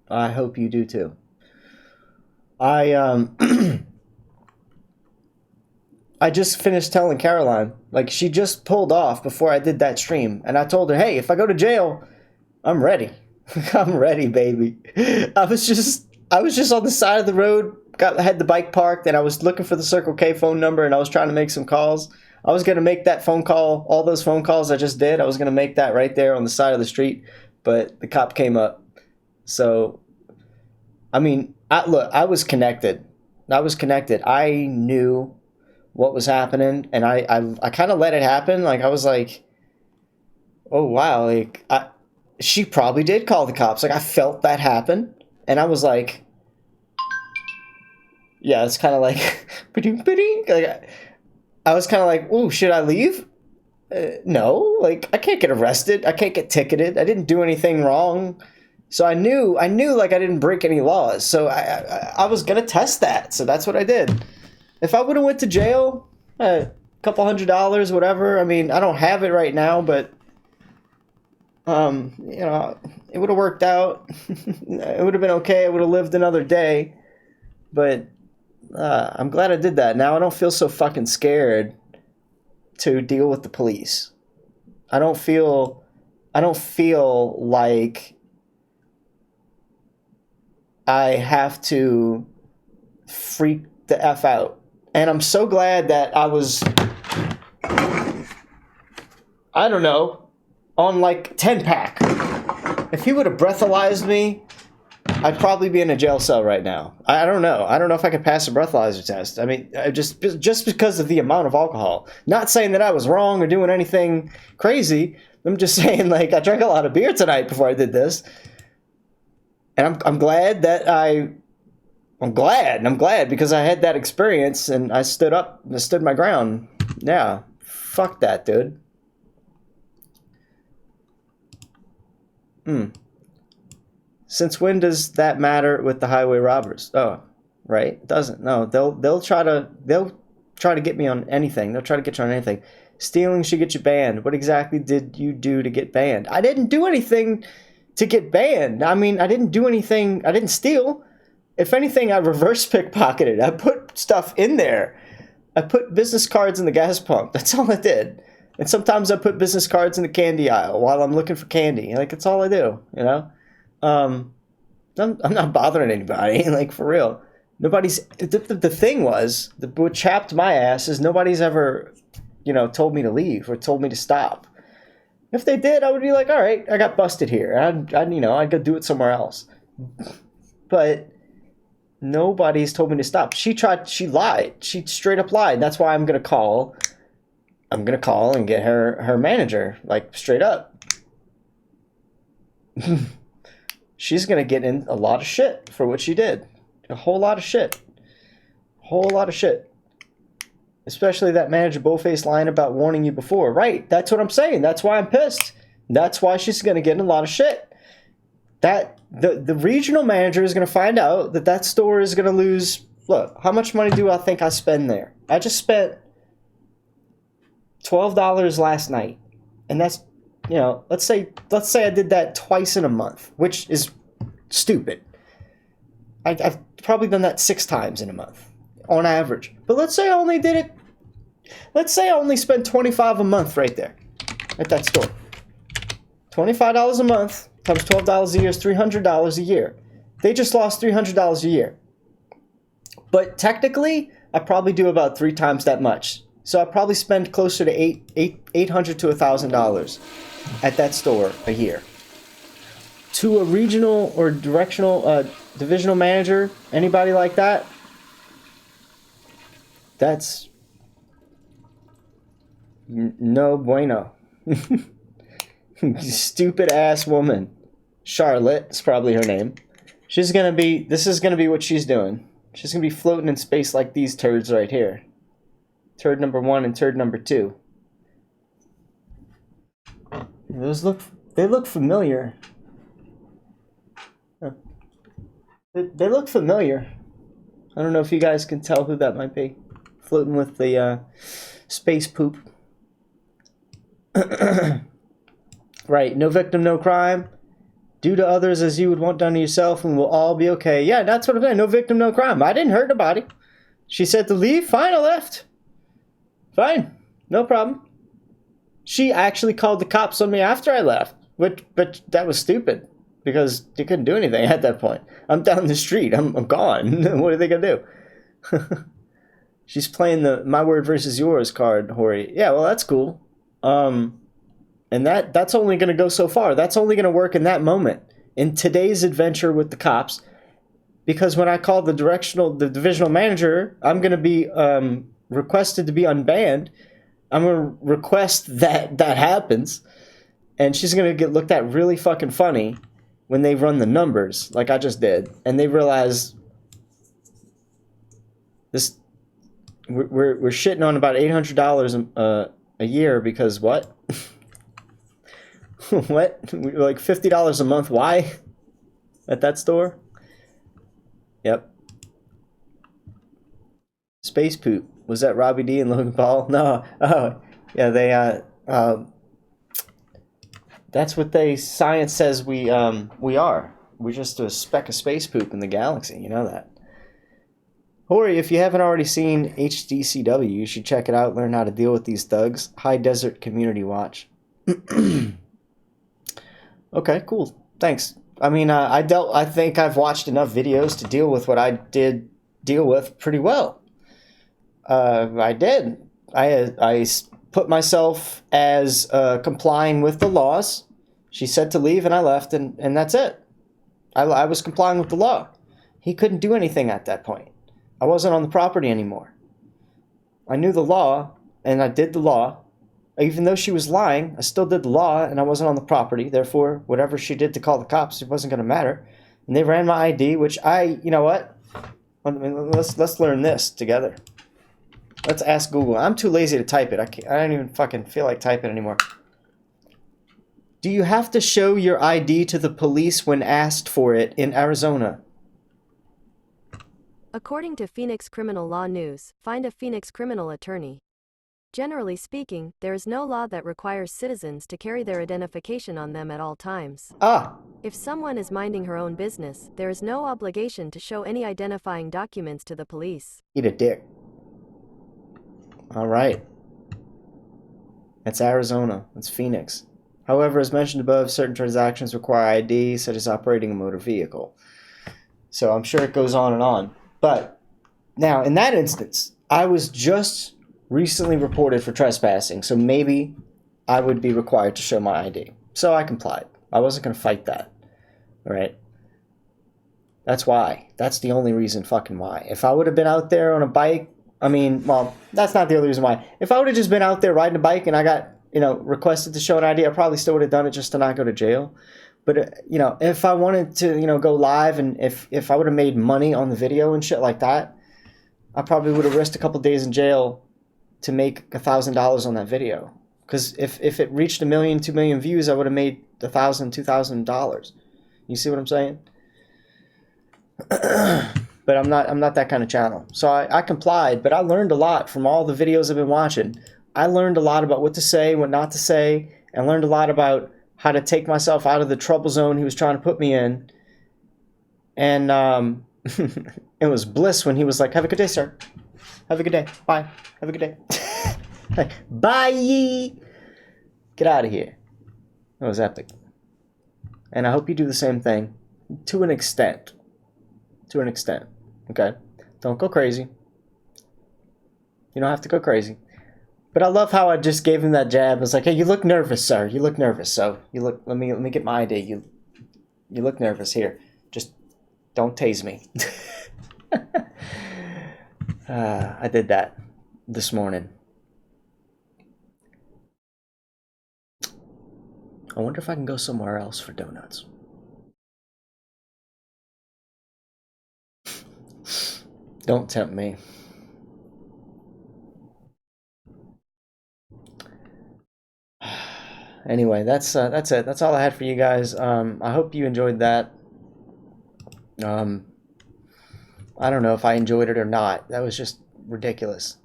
I hope you do too. I just finished telling Caroline, like, she just pulled off before I did that stream, and I told her, hey, if I go to jail, I'm ready. I'm ready, baby. I was just on the side of the road, had the bike parked, and I was looking for the Circle K phone number, and I was trying to make some calls. I was going to make that phone call, all those phone calls I just did, I was going to make that right there on the side of the street, but the cop came up. So, I mean, I was connected. I knew what was happening, and I kind of let it happen. Like, I was like, oh wow, like, she probably did call the cops. Like, I felt that happen, and I was like, yeah, it's kind of like, like, I was kind of like, ooh, should I leave? No, like, I can't get arrested, I can't get ticketed, I didn't do anything wrong. So I knew like I didn't break any laws. So I was gonna test that. So that's what I did. If I would have went to jail, a couple $100, whatever. I mean, I don't have it right now, but you know, it would have worked out. It would have been okay. I would have lived another day. But I'm glad I did that. Now I don't feel so fucking scared to deal with the police. I don't feel like I have to freak the F out. And I'm so glad that I was, I don't know, on like 10-pack. If he would have breathalyzed me, I'd probably be in a jail cell right now. I don't know. I don't know if I could pass a breathalyzer test. I mean, just because of the amount of alcohol. Not saying that I was wrong or doing anything crazy. I'm just saying, like, I drank a lot of beer tonight before I did this. And I'm glad that I'm glad because I had that experience and I stood my ground. Yeah. Fuck that, dude. Since when does that matter with the highway robbers? Oh, right. It doesn't. No, they'll try to get me on anything. They'll try to get you on anything. Stealing should get you banned. What exactly did you do to get banned? I didn't do anything to get banned. I mean, I didn't do anything. I didn't steal. If anything, I reverse pickpocketed. I put stuff in there. I put business cards in the gas pump. That's all I did. And sometimes I put business cards in the candy aisle while I'm looking for candy. Like, that's all I do, you know? I'm not bothering anybody, like, for real. Nobody's, the thing was, what chapped my ass is nobody's ever, you know, told me to leave or told me to stop. If they did, I would be like, all right, I got busted here. I'd go do it somewhere else. But nobody's told me to stop. She lied. She straight up lied. That's why I'm going to call and get her manager, like, straight up. She's going to get in a lot of shit for what she did. A whole lot of shit. Whole lot of shit. Especially that manager Bullface lying about warning you before. Right, that's what I'm saying. That's why I'm pissed. That's why she's going to get in a lot of shit. That the regional manager is going to find out that store is going to lose. Look, how much money do I think I spend there? I just spent $12 last night. And that's, you know, let's say I did that twice in a month, which is stupid. I've probably done that 6 times in a month on average. But let's say I only spent $25 a month right there at that store. $25 a month times $12 a year is $300 a year. They just lost $300 a year. But technically, I probably do about 3 times that much. So I probably spend closer to $800 to $1,000 at that store a year. To a regional or divisional manager, anybody like that, that's no bueno. Stupid ass woman. Charlotte is probably her name. This is gonna be what she's doing. She's gonna be floating in space like these turds right here. Turd number 1 and turd number 2. They look familiar. They look familiar. I don't know if you guys can tell who that might be. Floating with the space poop. Right, no victim, no crime. Do to others as you would want done to yourself and we'll all be okay. Yeah, that's what I'm saying. No victim, no crime. I didn't hurt nobody. She said to leave. Fine, I left. Fine. No problem. She actually called the cops on me after I left. But that was stupid. Because they couldn't do anything at that point. I'm down the street. I'm gone. What are they going to do? She's playing the my word versus yours card, Hori. Yeah, well, that's cool. And that's only going to go so far. That's only going to work in that moment. In today's adventure with the cops. Because when I call the divisional manager, I'm going to be requested to be unbanned. I'm going to request that happens. And she's going to get looked at really fucking funny when they run the numbers, like I just did. And they realize this, we're shitting on about $800 a year because what? What? Like $50 a month. Why? at that store? Yep. Space poop. Was that Robbie D and Logan Paul? No. Oh, yeah. They that's what science says we are. We're just a speck of space poop in the galaxy. You know that. Hori, if you haven't already seen HDCW, you should check it out. Learn how to deal with these thugs. High Desert Community Watch. Okay, cool. Thanks. I mean, I think I've watched enough videos to deal with what I did deal with pretty well. I did. I put myself as complying with the laws. She said to leave, and I left, and that's it. I was complying with the law. He couldn't do anything at that point. I wasn't on the property anymore. I knew the law, and I did the law. Even though she was lying, I still did the law, and I wasn't on the property. Therefore, whatever she did to call the cops, it wasn't going to matter. And they ran my ID, which you know what? Let's learn this together. Let's ask Google. I'm too lazy to type it. I don't even fucking feel like typing anymore. Do you have to show your ID to the police when asked for it in Arizona? According to Phoenix Criminal Law News, find a Phoenix criminal attorney. Generally speaking, there is no law that requires citizens to carry their identification on them at all times. If someone is minding her own business, there is no obligation to show any identifying documents to the police. Eat a dick. All right. That's Arizona. That's Phoenix. However, as mentioned above, certain transactions require ID, such as operating a motor vehicle. So I'm sure it goes on and on. But now, in that instance, I was just recently reported for trespassing, so maybe I would be required to show my ID. So I complied. I wasn't going to fight that. All right? That's why. That's the only reason fucking why. If I would have been out there on a bike, I mean, well, that's not the only reason why. If I would have just been out there riding a bike and I got, requested to show an ID, I probably still would have done it just to not go to jail. But, if I wanted to, go live and if I would have made money on the video and shit like that, I probably would have risked a couple days in jail to make $1,000 on that video. Because if it reached 1 million, 2 million views, I would have made $1,000, $2,000. You see what I'm saying? But I'm not that kind of channel. So I complied, but I learned a lot from all the videos I've been watching. I learned a lot about what to say, what not to say, and learned a lot about how to take myself out of the trouble zone he was trying to put me in. And it was bliss when he was like, "Have a good day, sir. Have a good day. Bye. Have a good day." Like, bye. Get out of here. That was epic. And I hope you do the same thing to an extent. To an extent. Okay? Don't go crazy. You don't have to go crazy. But I love how I just gave him that jab. I was like, "Hey, you look nervous, sir. You look nervous. So let me get my ID. You look nervous. Here. Just don't tase me." I did that this morning. I wonder if I can go somewhere else for donuts. Don't tempt me. Anyway, that's it. That's all I had for you guys. I hope you enjoyed that. I don't know if I enjoyed it or not. That was just ridiculous.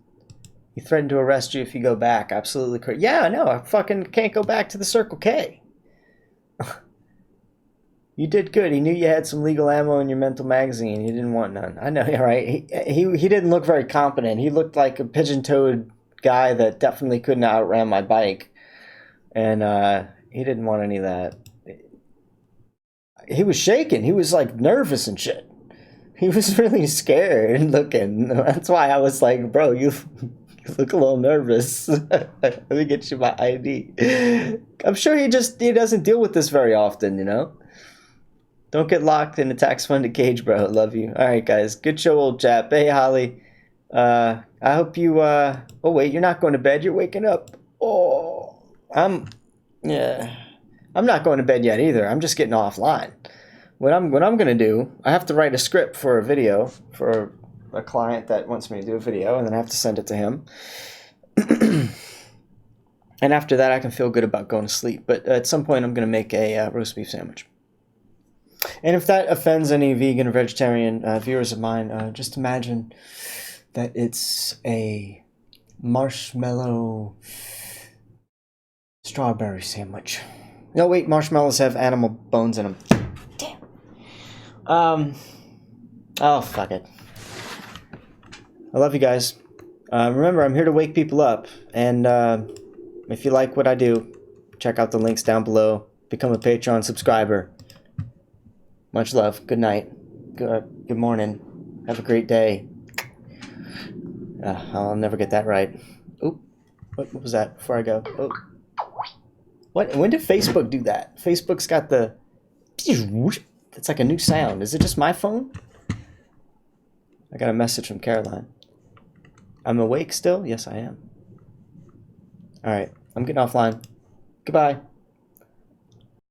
He threatened to arrest you if you go back. Absolutely crazy. Yeah, no, I fucking can't go back to the Circle K. You did good. He knew you had some legal ammo in your mental magazine. He didn't want none. I know, right? He didn't look very competent. He looked like a pigeon-toed guy that definitely couldn't outran my bike. And he didn't want any of that. He was shaking. He was like nervous and shit. He was really scared looking. That's why I was like, "Bro, you look a little nervous. Let me get you my ID." I'm sure he doesn't deal with this very often, Don't get locked in a tax-funded cage, bro. Love you. All right, guys. Good show, old chap. Hey, Holly. I hope you... Oh, wait. You're not going to bed. You're waking up. Oh. I'm not going to bed yet either. I'm just getting offline. What I'm going to do, I have to write a script for a video for a client that wants me to do a video, and then I have to send it to him. And after that, I can feel good about going to sleep. But at some point, I'm going to make a roast beef sandwich. And if that offends any vegan or vegetarian viewers of mine, just imagine that it's a marshmallow strawberry sandwich. No, wait, marshmallows have animal bones in them. Damn. Oh, fuck it. I love you guys. Remember, I'm here to wake people up. And if you like what I do, check out the links down below. Become a Patreon subscriber. Much love. Good night. Good morning. Have a great day. I'll never get that right. Oop. What was that before I go? Oh. What? When did Facebook do that? Facebook's got the... It's like a new sound. Is it just my phone? I got a message from Caroline. I'm awake still? Yes, I am. Alright. I'm getting offline. Goodbye.